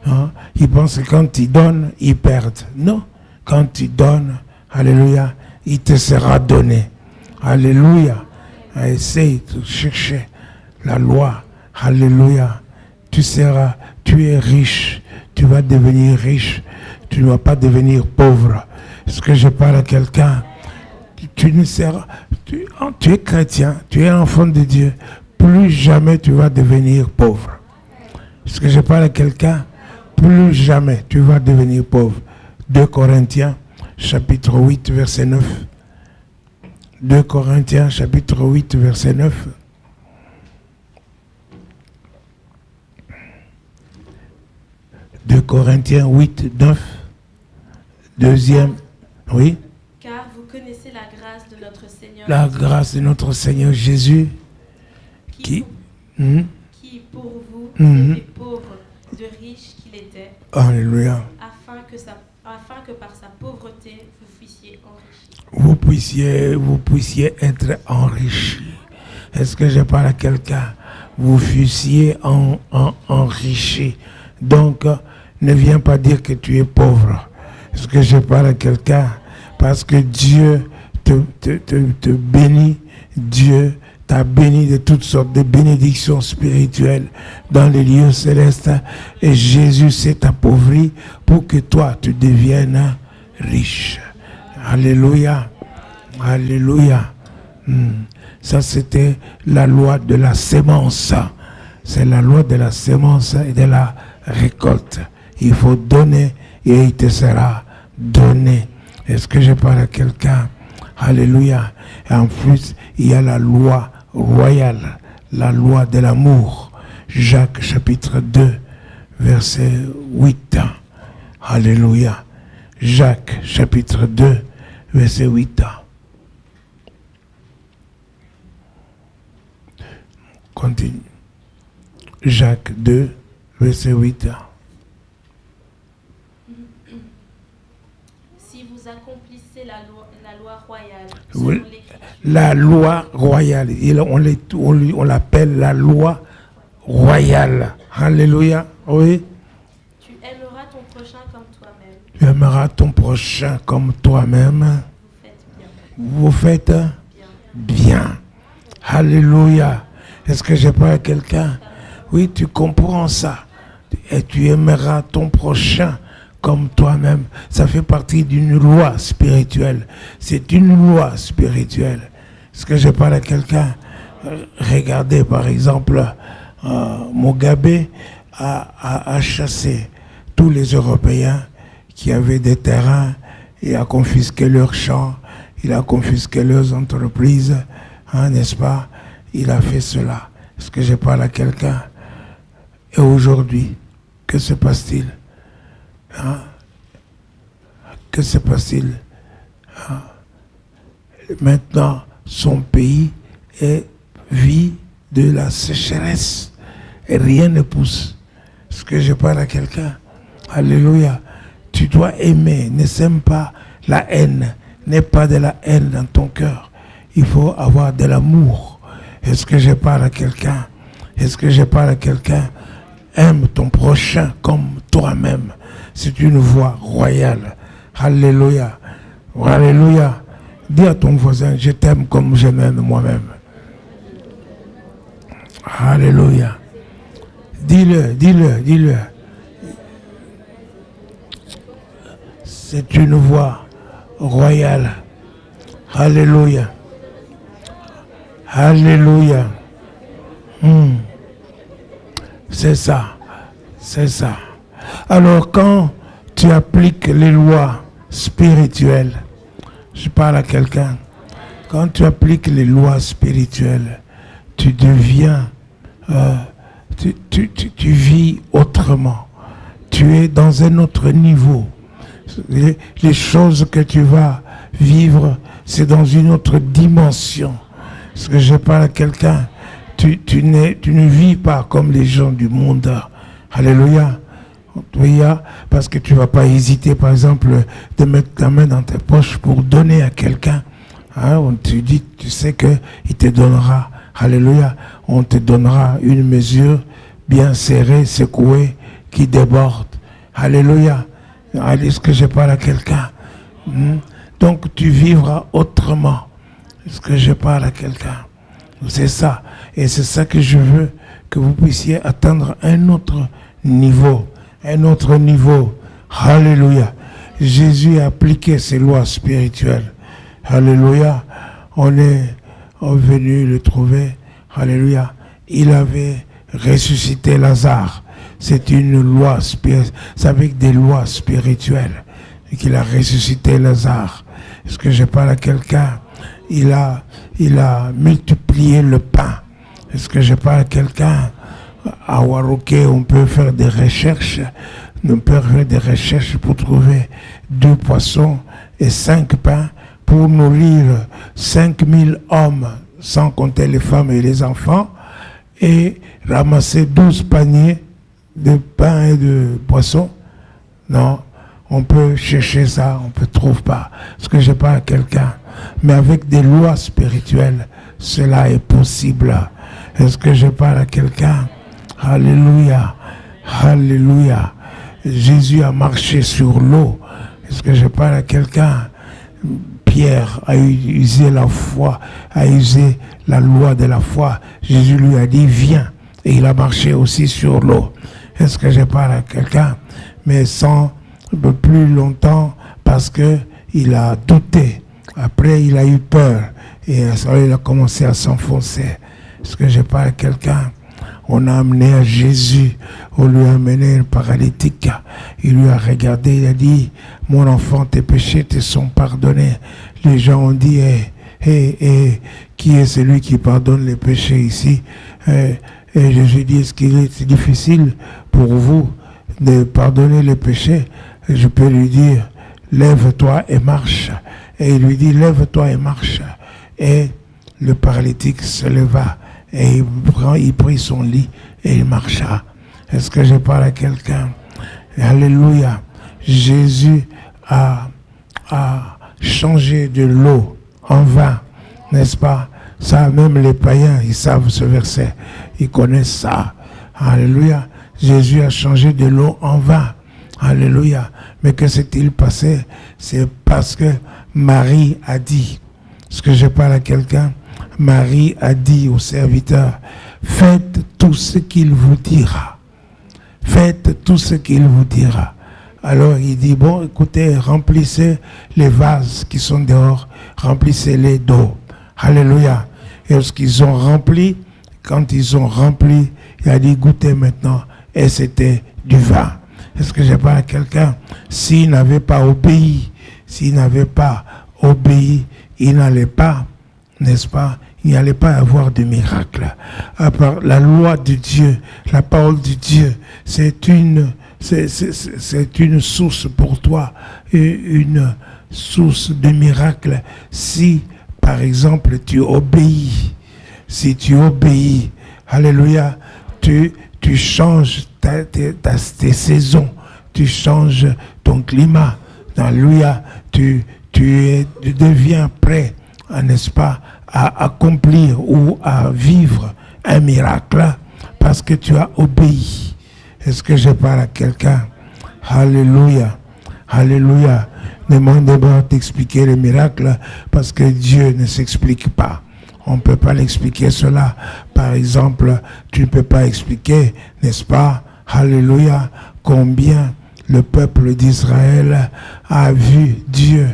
Hein? Ils pensent que quand ils donnent, ils perdent. Non. Quand tu donnes, alléluia, il te sera donné. Alléluia. Essaye de chercher la loi. Alléluia. Tu es riche. Tu vas devenir riche. Tu ne vas pas devenir pauvre. Est-ce que je parle à quelqu'un? Tu es chrétien, tu es enfant de Dieu. Plus jamais tu vas devenir pauvre. Est-ce que je parle à quelqu'un? Plus jamais tu vas devenir pauvre. 2 Corinthiens, chapitre 8, verset 9. 2 Corinthiens, chapitre 8, verset 9. « 2 Corinthiens 8, 9. Deuxième. Oui. Car vous connaissez la grâce de notre Seigneur. La grâce de notre Seigneur Jésus. Qui pour vous était pauvre, de riche qu'il était. Alléluia. Afin que par sa pauvreté vous puissiez enrichir. Vous puissiez être enrichi. Est-ce que je parle à quelqu'un? Vous fussiez enrichi. Donc, ne viens pas dire que tu es pauvre. Est-ce que je parle à quelqu'un? Parce que Dieu te bénit. Dieu t'a béni de toutes sortes de bénédictions spirituelles dans les lieux célestes. Et Jésus s'est appauvri pour que toi, tu deviennes riche. Alléluia. Alléluia. Ça, c'était la loi de la sémence. C'est la loi de la sémence et de la récolte. Il faut donner et il te sera donné. Est-ce que je parle à quelqu'un? Alléluia. Et en plus, il y a la loi royale, la loi de l'amour. Jacques chapitre 2, verset 8. Alléluia. Jacques chapitre 2, verset 8. Continue. Jacques 2, verset 8. Si vous accomplissez la loi royale, Oui. La loi royale, on l'appelle la loi royale. Alléluia. Oui. Tu aimeras ton prochain comme toi-même. Tu aimeras ton prochain comme toi-même. Vous faites bien. Alléluia. Est-ce que je parle à quelqu'un? Oui, tu comprends ça. Et tu aimeras ton prochain comme toi-même. Ça fait partie d'une loi spirituelle. C'est une loi spirituelle. Est-ce que je parle à quelqu'un? Regardez, par exemple, Mugabe a chassé tous les Européens qui avaient des terrains. Il a confisqué leurs champs. Il a confisqué leurs entreprises. N'est-ce pas? Il a fait cela. Est-ce que je parle à quelqu'un? Et aujourd'hui, que se passe-t-il? Que se passe-t-il? Maintenant, son pays vit de la sécheresse et rien ne pousse. Est-ce que je parle à quelqu'un? Alléluia. Tu dois aimer, ne sème pas la haine, n'aie pas de la haine dans ton cœur. Il faut avoir de l'amour. Est-ce que je parle à quelqu'un? Est-ce que je parle à quelqu'un? Aime ton prochain comme toi-même. C'est une voie royale. Alléluia. Alléluia. Dis à ton voisin, je t'aime comme je m'aime moi-même. Alléluia. Dis-le, dis-le, dis-le. C'est une voie royale. Alléluia. Alléluia. C'est ça. C'est ça. Alors quand tu appliques les lois spirituelles, je parle à quelqu'un, quand tu appliques les lois spirituelles, tu deviens, tu vis autrement. Tu es dans un autre niveau. Les choses que tu vas vivre, c'est dans une autre dimension. Parce que je parle à quelqu'un, tu ne vis pas comme les gens du monde. Alléluia. Parce que tu ne vas pas hésiter, par exemple, de mettre ta main dans tes poches pour donner à quelqu'un. Hein, tu sais qu'il te donnera. Alléluia. On te donnera une mesure bien serrée, secouée, qui déborde. Alléluia. Est-ce que je parle à quelqu'un? Donc tu vivras autrement. Est-ce que je parle à quelqu'un? C'est ça. Et c'est ça que je veux, que vous puissiez atteindre un autre niveau. Un autre niveau. Alléluia. Jésus a appliqué ses lois spirituelles. Alléluia. On est venu le trouver. Alléluia. Il avait ressuscité Lazare. C'est une loi spirituelle. C'est avec des lois spirituelles qu'il a ressuscité Lazare. Est-ce que je parle à quelqu'un? Il a multiplié le pain. Est-ce que je parle à quelqu'un? À Waroké, on peut faire des recherches. On peut faire des recherches pour trouver 2 poissons et 5 pains pour nourrir 5000 hommes, sans compter les femmes et les enfants, et ramasser 12 paniers de pain et de poissons. Non, on peut chercher ça, on ne trouve pas. Parce que je parle à quelqu'un. Mais avec des lois spirituelles, cela est possible. Est-ce que je parle à quelqu'un? Alléluia. Alléluia. Jésus a marché sur l'eau. Est-ce que je parle à quelqu'un? Pierre a usé la foi, a usé la loi de la foi. Jésus lui a dit, viens. Et il a marché aussi sur l'eau. Est-ce que je parle à quelqu'un? Mais sans plus longtemps, parce qu'il a douté. Après, il a eu peur. Et il a commencé à s'enfoncer. Est-ce que je parle à quelqu'un? On a amené à Jésus, on lui a amené un paralytique. Il lui a regardé, il a dit, mon enfant, tes péchés te sont pardonnés. Les gens ont dit, qui est celui qui pardonne les péchés ici? Et Jésus dit, est-ce qu'il est difficile pour vous de pardonner les péchés? Et je peux lui dire, lève-toi et marche. Et il lui dit, lève-toi et marche. Et le paralytique se leva. Et il prit son lit et il marcha. Est-ce que je parle à quelqu'un? Alléluia. Jésus a changé de l'eau en vin, n'est-ce pas? Ça, même les païens, ils savent ce verset. Ils connaissent ça. Alléluia. Jésus a changé de l'eau en vin. Alléluia. Mais que s'est-il passé? C'est parce que Marie a dit. Est-ce que je parle à quelqu'un? Marie a dit au serviteur, faites tout ce qu'il vous dira. Faites tout ce qu'il vous dira. Alors il dit, bon, écoutez, remplissez les vases qui sont dehors, remplissez-les d'eau. Alléluia. Et lorsqu'ils ont rempli, quand ils ont rempli, il a dit, goûtez maintenant. Et c'était du vin. Est-ce que je parle à quelqu'un? S'il n'avait pas obéi, il n'allait pas, n'est-ce pas? Il n'y allait pas avoir de miracle. À part la loi de Dieu, la parole de Dieu, c'est une source pour toi, une source de miracle. Si, par exemple, tu obéis, alléluia, tu changes tes saisons, tu changes ton climat, alléluia, tu tu deviens prêt, n'est-ce pas, à accomplir ou à vivre un miracle parce que tu as obéi. Est-ce que je parle à quelqu'un? Alléluia. Alléluia. Ne demande pas t'expliquer le miracle parce que Dieu ne s'explique pas. On ne peut pas l'expliquer cela. Par exemple, tu ne peux pas expliquer, n'est-ce pas, alléluia, combien le peuple d'Israël a vu Dieu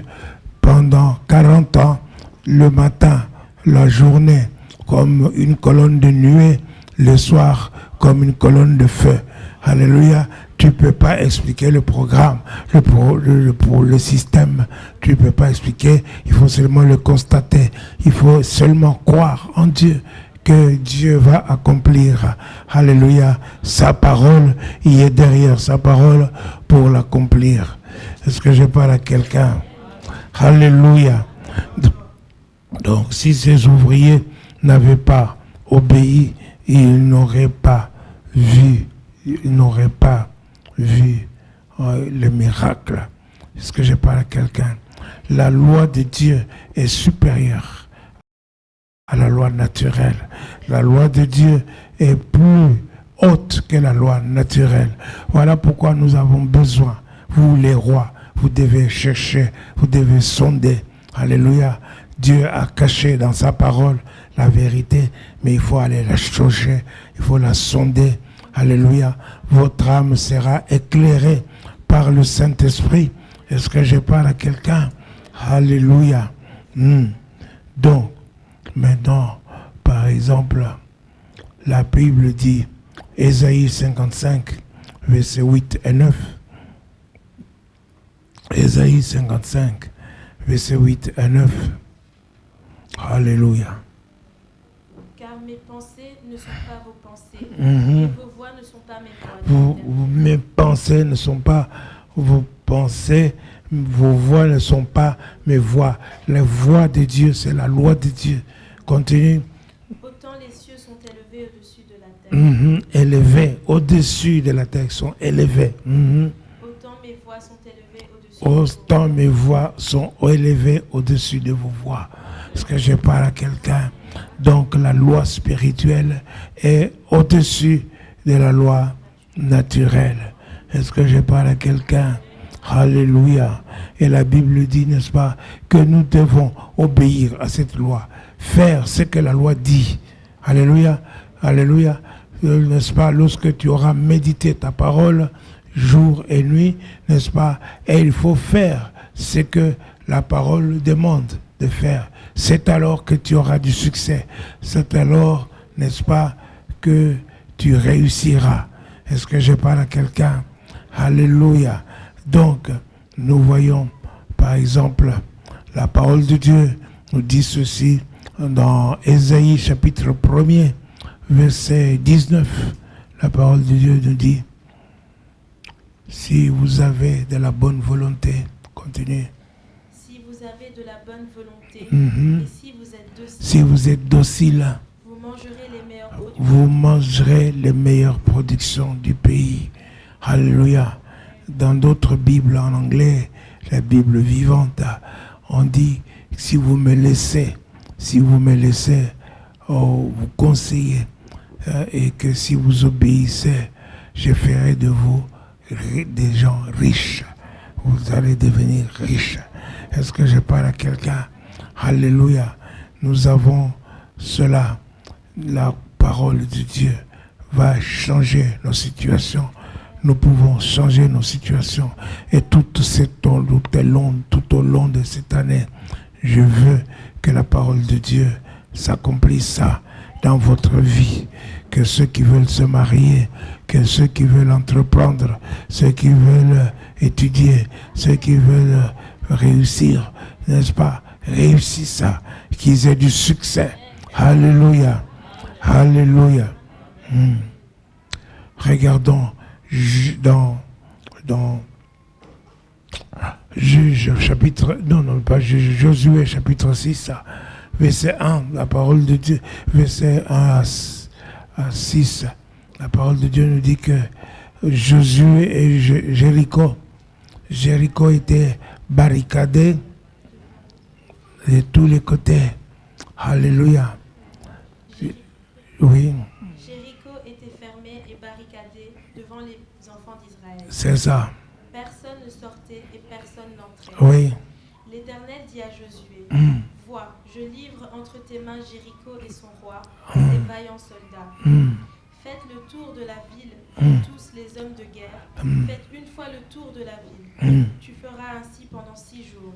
pendant 40 ans, le matin, la journée, comme une colonne de nuée, le soir, comme une colonne de feu. Alléluia. Tu ne peux pas expliquer le programme, le système. Tu ne peux pas expliquer. Il faut seulement le constater. Il faut seulement croire en Dieu, que Dieu va accomplir. Alléluia. Sa parole, il est derrière sa parole pour l'accomplir. Est-ce que je parle à quelqu'un? Alléluia. Donc, si ces ouvriers n'avaient pas obéi, ils n'auraient pas vu le miracle. Est-ce que je parle à quelqu'un? La loi de Dieu est supérieure à la loi naturelle. La loi de Dieu est plus haute que la loi naturelle. Voilà pourquoi nous avons besoin, vous les rois, vous devez chercher, vous devez sonder. Alléluia. Dieu a caché dans sa parole la vérité, mais il faut aller la chercher, il faut la sonder. Alléluia. Votre âme sera éclairée par le Saint-Esprit. Est-ce que je parle à quelqu'un? Alléluia. Donc, maintenant, par exemple, la Bible dit, Ésaïe 55, versets 8 et 9. Ésaïe 55, versets 8 et 9. Alléluia. Car mes pensées ne sont pas vos pensées, et vos voix ne sont pas mes voix. Mes pensées ne sont pas vos pensées, vos voix ne sont pas mes voix. Les voix de Dieu, c'est la loi de Dieu. Continue. Autant les cieux sont élevés au-dessus de la terre. Élevés au-dessus de la terre, sont élevés. Autant mes voix sont élevées au-dessus. Autant mes voix sont élevées au-dessus de vos voix. Est-ce que je parle à quelqu'un? Donc la loi spirituelle est au-dessus de la loi naturelle. Est-ce que je parle à quelqu'un? Alléluia. Et la Bible dit, n'est-ce pas, que nous devons obéir à cette loi, faire ce que la loi dit. Alléluia. Alléluia. N'est-ce pas, lorsque tu auras médité ta parole jour et nuit, n'est-ce pas, et il faut faire ce que la parole demande de faire. C'est alors que tu auras du succès. C'est alors, n'est-ce pas, que tu réussiras. Est-ce que je parle à quelqu'un? Alléluia. Donc, nous voyons, par exemple, la parole de Dieu nous dit ceci dans Ésaïe chapitre 1er, verset 19. La parole de Dieu nous dit, si vous avez de la bonne volonté, continuez. Si vous avez de la bonne volonté, et si vous êtes docile, vous mangerez les meilleures productions du pays. Alléluia. Dans d'autres Bibles en anglais, la Bible vivante, on dit, si vous me laissez vous conseiller, et que si vous obéissez, je ferai de vous des gens riches. Vous allez devenir riches. Est-ce que je parle à quelqu'un? Alléluia. Nous avons cela. La parole de Dieu va changer nos situations. Nous pouvons changer nos situations. Et tout au long de cette année, je veux que la parole de Dieu s'accomplisse dans votre vie. Que ceux qui veulent se marier, que ceux qui veulent entreprendre, ceux qui veulent étudier, ceux qui veulent réussir, n'est-ce pas, réussissent, qu'ils aient du succès. Alléluia. Alléluia. Regardons dans Juge chapitre, pas Juge, Josué chapitre 6, verset 1, la parole de Dieu, verset 1 à 6, la parole de Dieu nous dit que Josué et Jéricho était barricadé de tous les côtés. Alléluia. Oui. Jéricho était fermé et barricadé devant les enfants d'Israël. C'est ça. Personne ne sortait et personne n'entrait. Oui. L'Éternel dit à Josué, vois, je livre entre tes mains Jéricho et son roi, et ses vaillants soldats. Faites le tour de la ville, tous les hommes de guerre. Faites une fois le tour de la ville. Tu feras ainsi pendant 6 jours.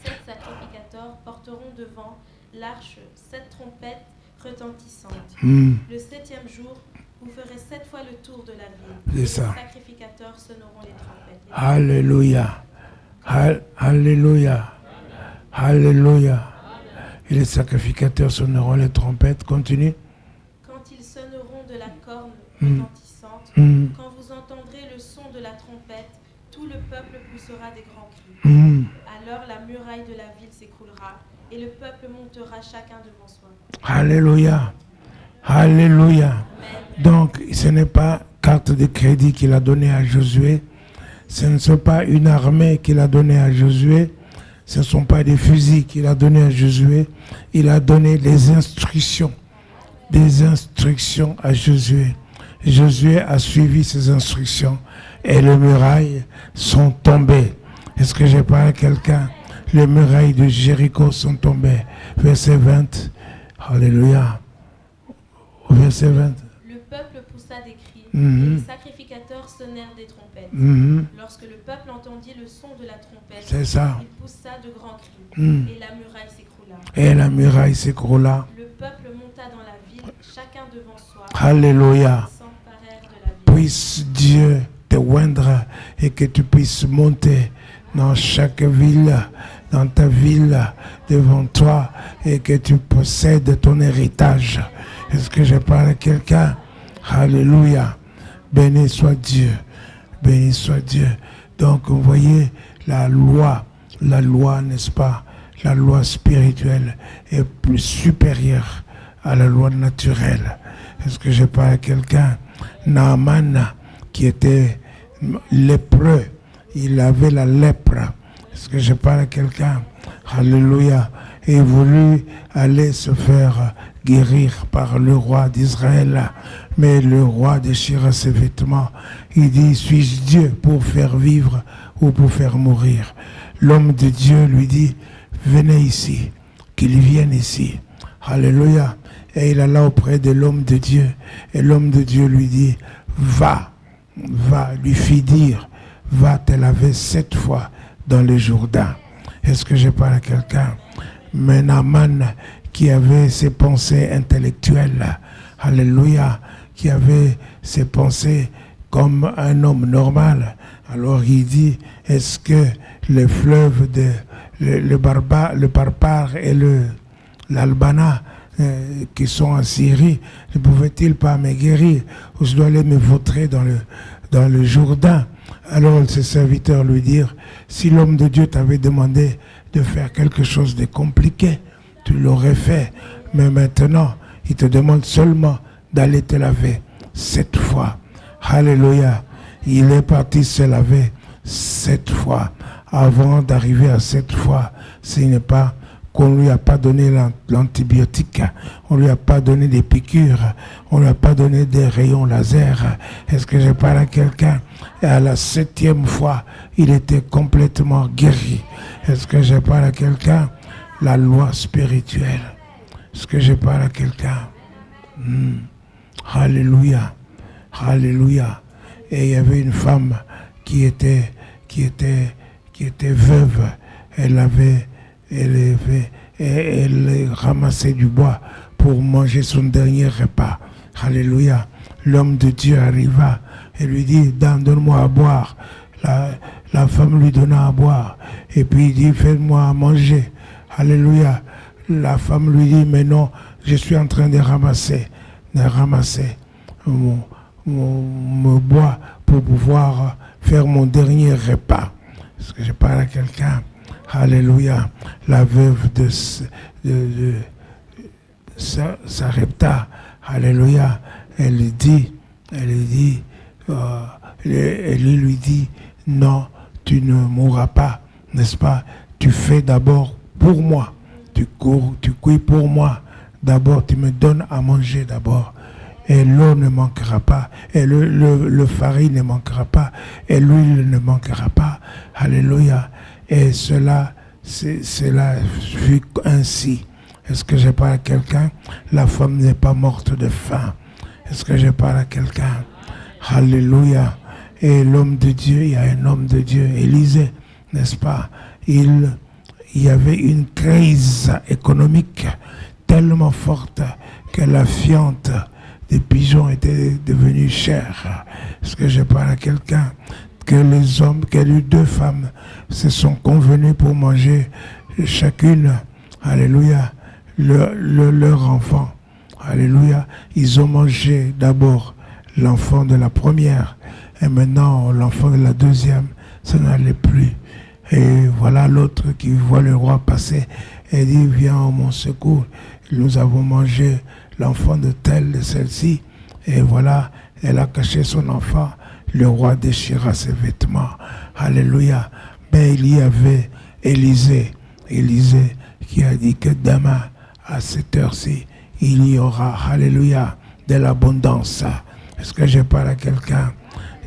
7 sacrificateurs porteront devant l'arche 7 trompettes retentissantes. Le 7e jour, vous ferez 7 fois le tour de la ville. C'est ça. Les sacrificateurs sonneront les trompettes. Alléluia. Alléluia. Alléluia. Et les sacrificateurs sonneront les trompettes. Continue. Quand ils sonneront de la corne retentissante, quand vous entendrez le son de la trompette, tout le peuple poussera des grands cris. Alors la muraille de la ville s'écroulera et le peuple montera chacun devant soi. Alléluia. Alléluia. Donc, ce n'est pas carte de crédit qu'il a donnée à Josué. Ce ne sont pas une armée qu'il a donnée à Josué. Ce ne sont pas des fusils qu'il a donnés à Josué. Il a donné des instructions. Des instructions à Josué. Josué a suivi ces instructions et les murailles sont tombées. Est-ce que j'ai parlé à quelqu'un? Les murailles de Jéricho sont tombées. Verset 20. Alléluia. Verset 20. Le peuple poussa des cris et les sacrificateurs sonnèrent des trompettes. Lorsque le peuple entendit le son de la trompette, C'est ça. il poussa de grands cris et la muraille s'écroula. Et la muraille s'écroula. Le peuple monta dans la ville, chacun devant soi. Alléluia. Ils s'emparèrent de la ville. Puisse Dieu te oindre et que tu puisses monter dans chaque ville, dans ta ville, devant toi, et que tu possèdes ton héritage. Est-ce que je parle à quelqu'un? Alléluia. Béni soit Dieu. Béni soit Dieu. Donc, vous voyez, la loi, n'est-ce pas? La loi spirituelle est plus supérieure à la loi naturelle. Est-ce que je parle à quelqu'un? Naaman, qui était lépreux, il avait la lèpre. Est-ce que je parle à quelqu'un? Alléluia. Et il voulut aller se faire guérir par le roi d'Israël. Mais le roi déchira ses vêtements. Il dit, suis-je Dieu pour faire vivre ou pour faire mourir? L'homme de Dieu lui dit, venez ici, qu'il vienne ici. Alléluia. Et il alla auprès de l'homme de Dieu. Et l'homme de Dieu lui dit, va, lui fit dire, va te laver 7 fois dans le Jourdain. Est-ce que je parle à quelqu'un? Mais Naaman, qui avait ses pensées intellectuelles, alléluia, qui avait ses pensées comme un homme normal, alors il dit, est-ce que les fleuves le Barbare et l'Albana qui sont en Syrie, ne pouvaient-ils pas me guérir? Ou je dois aller me vautrer dans le Jourdain? Alors ses serviteurs lui dirent, si l'homme de Dieu t'avait demandé de faire quelque chose de compliqué, tu l'aurais fait. Mais maintenant, il te demande seulement d'aller te laver 7 fois. Alléluia. Il est parti se laver 7 fois. Avant d'arriver à 7 fois, ce n'est pas qu'on ne lui a pas donné l'antibiotique, on ne lui a pas donné des piqûres, on ne lui a pas donné des rayons laser. Est-ce que je parle à quelqu'un? Et à la 7e fois, il était complètement guéri. Est-ce que je parle à quelqu'un? La loi spirituelle. Est-ce que je parle à quelqu'un? Alléluia. Alléluia. Et il y avait une femme qui était veuve. Elle ramassait du bois pour manger son dernier repas. Alléluia. L'homme de Dieu arriva et lui dit, donne-moi à boire. La femme lui donna à boire. Et puis il dit, fais-moi à manger. Alléluia. La femme lui dit, mais non, je suis en train de ramasser mon bois pour pouvoir faire mon dernier repas. Est-ce que je parle à quelqu'un? Alléluia. La veuve de Sarepta, alléluia, elle lui dit, non, tu ne mourras pas, n'est-ce pas? Tu fais d'abord pour moi. Tu cuis pour moi. D'abord, tu me donnes à manger d'abord. Et l'eau ne manquera pas. Et le farine ne manquera pas. Et l'huile ne manquera pas. Alléluia. Et cela fut ainsi. Est-ce que je parle à quelqu'un? La femme n'est pas morte de faim. Est-ce que je parle à quelqu'un? Alléluia. Et l'homme de Dieu, il y a un homme de Dieu, Élisée, n'est-ce pas? Il y avait une crise économique tellement forte que la fiente des pigeons était devenue chère. Est-ce que je parle à quelqu'un? Que les hommes, que les deux femmes se sont convenus pour manger chacune, alléluia, leur enfant. Alléluia. Ils ont mangé d'abord l'enfant de la première et maintenant l'enfant de la deuxième, ça n'allait plus. Et voilà l'autre qui voit le roi passer et dit, viens à mon secours. Nous avons mangé l'enfant de telle, de celle-ci. Et voilà, elle a caché son enfant. Le roi déchira ses vêtements. Alléluia. Mais il y avait Élisée qui a dit que demain, à cette heure-ci, il y aura, alléluia, de l'abondance. Est-ce que je parle à quelqu'un?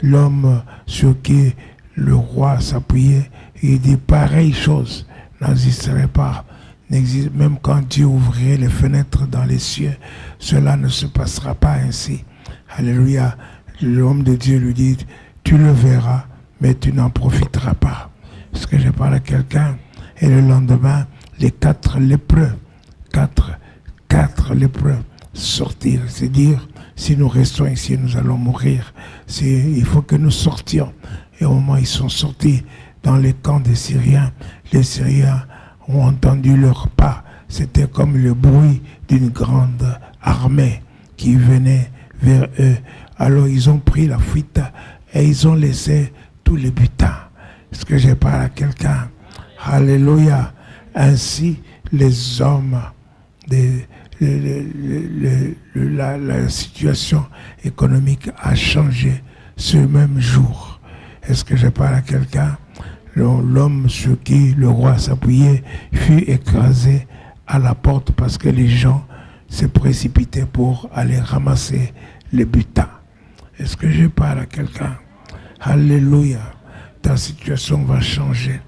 L'homme sur qui le roi s'appuyait, il dit pareille chose n'existerait pas. Même quand Dieu ouvrirait les fenêtres dans les cieux, cela ne se passera pas ainsi. Alléluia. L'homme de Dieu lui dit, tu le verras, mais tu n'en profiteras pas. Est-ce que je parle à quelqu'un? Et le lendemain, les quatre lépreux sortirent. C'est dire, si nous restons ici, nous allons mourir. Il faut que nous sortions. Et au moment où ils sont sortis dans les camps des Syriens, les Syriens ont entendu leurs pas. C'était comme le bruit d'une grande armée qui venait vers eux. Alors ils ont pris la fuite et ils ont laissé tous les butins. Est-ce que je parle à quelqu'un? Alléluia. Ainsi, les hommes, la situation économique a changé ce même jour. Est-ce que je parle à quelqu'un? L'homme sur qui le roi s'appuyait fut écrasé à la porte parce que les gens se précipitaient pour aller ramasser les butins. Est-ce que je parle à quelqu'un? Alléluia. Ta situation va changer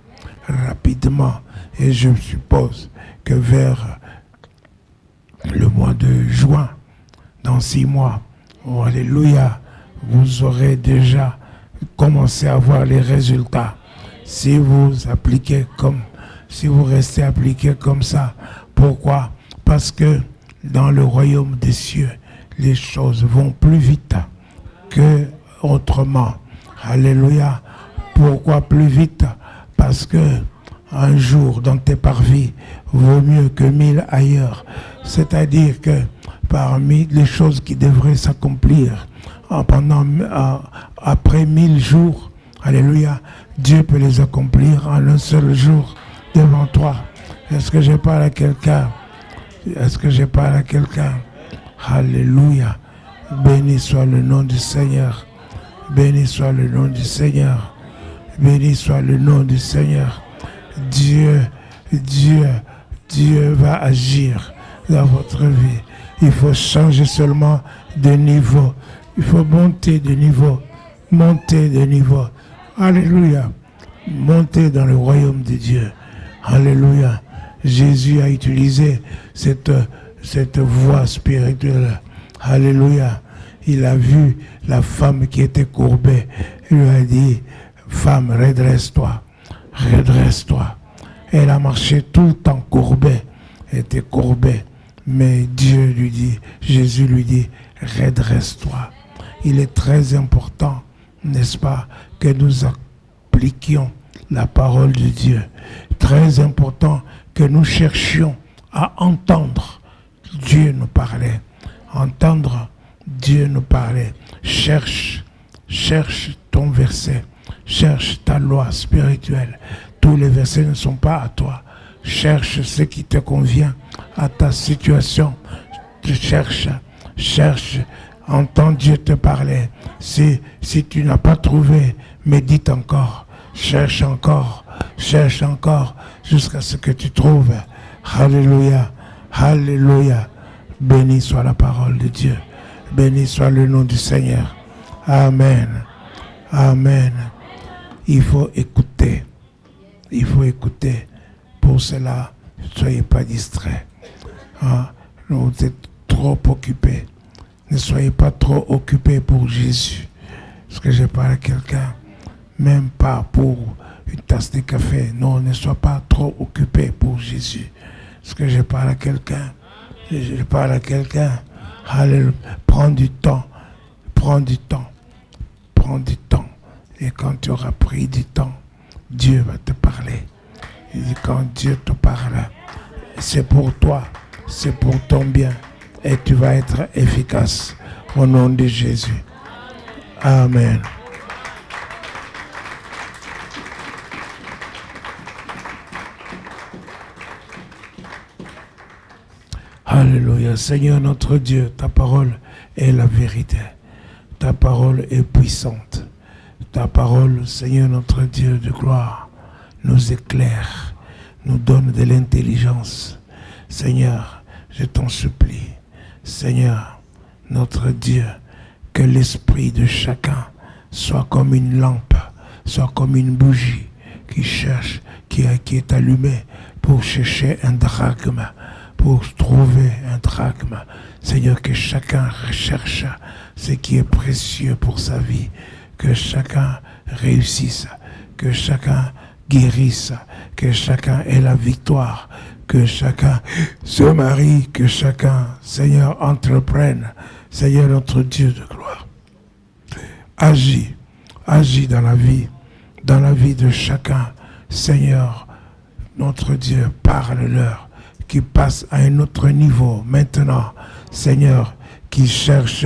rapidement et je suppose que vers le mois de juin, dans 6 mois, oh, alléluia, vous aurez déjà commencé à voir les résultats. Si vous restez appliqué comme ça. Pourquoi? Parce que dans le royaume des cieux, les choses vont plus vite que autrement. Alléluia. Pourquoi plus vite? Parce que un jour dans tes parvis vaut mieux que 1000 ailleurs. C'est-à-dire que parmi les choses qui devraient s'accomplir après 1000 jours, alléluia, Dieu peut les accomplir en un seul jour devant toi. Est-ce que je parle à quelqu'un? Est-ce que je parle à quelqu'un? Alléluia. Béni soit le nom du Seigneur. Béni soit le nom du Seigneur. Béni soit le nom du Seigneur. Dieu va agir dans votre vie. Il faut changer seulement de niveau. Il faut monter de niveau. Monter de niveau. Alléluia. Monter dans le royaume de Dieu. Alléluia. Jésus a utilisé cette voie spirituelle. Alléluia. Il a vu la femme qui était courbée. Il lui a dit, femme, redresse-toi. Redresse-toi. Elle a marché tout le temps courbée. Elle était courbée. Mais Jésus lui dit, redresse-toi. Il est très important, n'est-ce pas, que nous appliquions la parole de Dieu. Très important que nous cherchions à entendre Dieu nous parler. Entendre Dieu nous parler. Cherche ton verset. Cherche ta loi spirituelle. Tous les versets ne sont pas à toi. Cherche ce qui te convient à ta situation. Cherche. Entends Dieu te parler. Si tu n'as pas trouvé, médite encore. Cherche encore. Cherche encore jusqu'à ce que tu trouves. Alléluia. Alléluia. Béni soit la parole de Dieu. Béni soit le nom du Seigneur. Amen. Amen. Il faut écouter. Il faut écouter. Pour cela, ne soyez pas distraits. Vous êtes trop occupés. Ne soyez pas trop occupés pour Jésus. Parce que je parle à quelqu'un, même pas pour une tasse de café. Non, ne sois pas trop occupé pour Jésus. Parce que je parle à quelqu'un. Je parle à quelqu'un. Alléluia. Prends du temps. Prends du temps. Prends du temps. Et quand tu auras pris du temps, Dieu va te parler. Il dit quand Dieu te parle, c'est pour toi. C'est pour ton bien. Et tu vas être efficace. Au nom de Jésus. Amen. Alléluia. Seigneur notre Dieu, ta parole est la vérité. Ta parole est puissante. Ta parole, Seigneur notre Dieu de gloire, nous éclaire, nous donne de l'intelligence. Seigneur, je t'en supplie. Seigneur, notre Dieu, que l'esprit de chacun soit comme une lampe, soit comme une bougie qui cherche, qui est allumée pour chercher un drachme, pour trouver un drachme. Seigneur, que chacun recherche ce qui est précieux pour sa vie, que chacun réussisse, que chacun guérisse, que chacun ait la victoire, que chacun se marie, que chacun, Seigneur, entreprenne. Seigneur, notre Dieu de gloire, agis dans la vie de chacun. Seigneur, notre Dieu, parle-leur, qui passe à un autre niveau maintenant. Seigneur, qui cherche,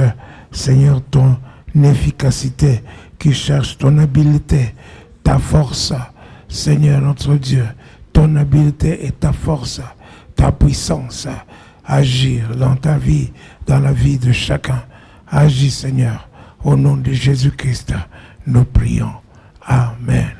Seigneur, ton efficacité, qui cherche ton habileté, ta force. Seigneur, notre Dieu, ton habileté et ta force, ta puissance, agir dans ta vie, dans la vie de chacun. Agis, Seigneur, au nom de Jésus-Christ, nous prions. Amen.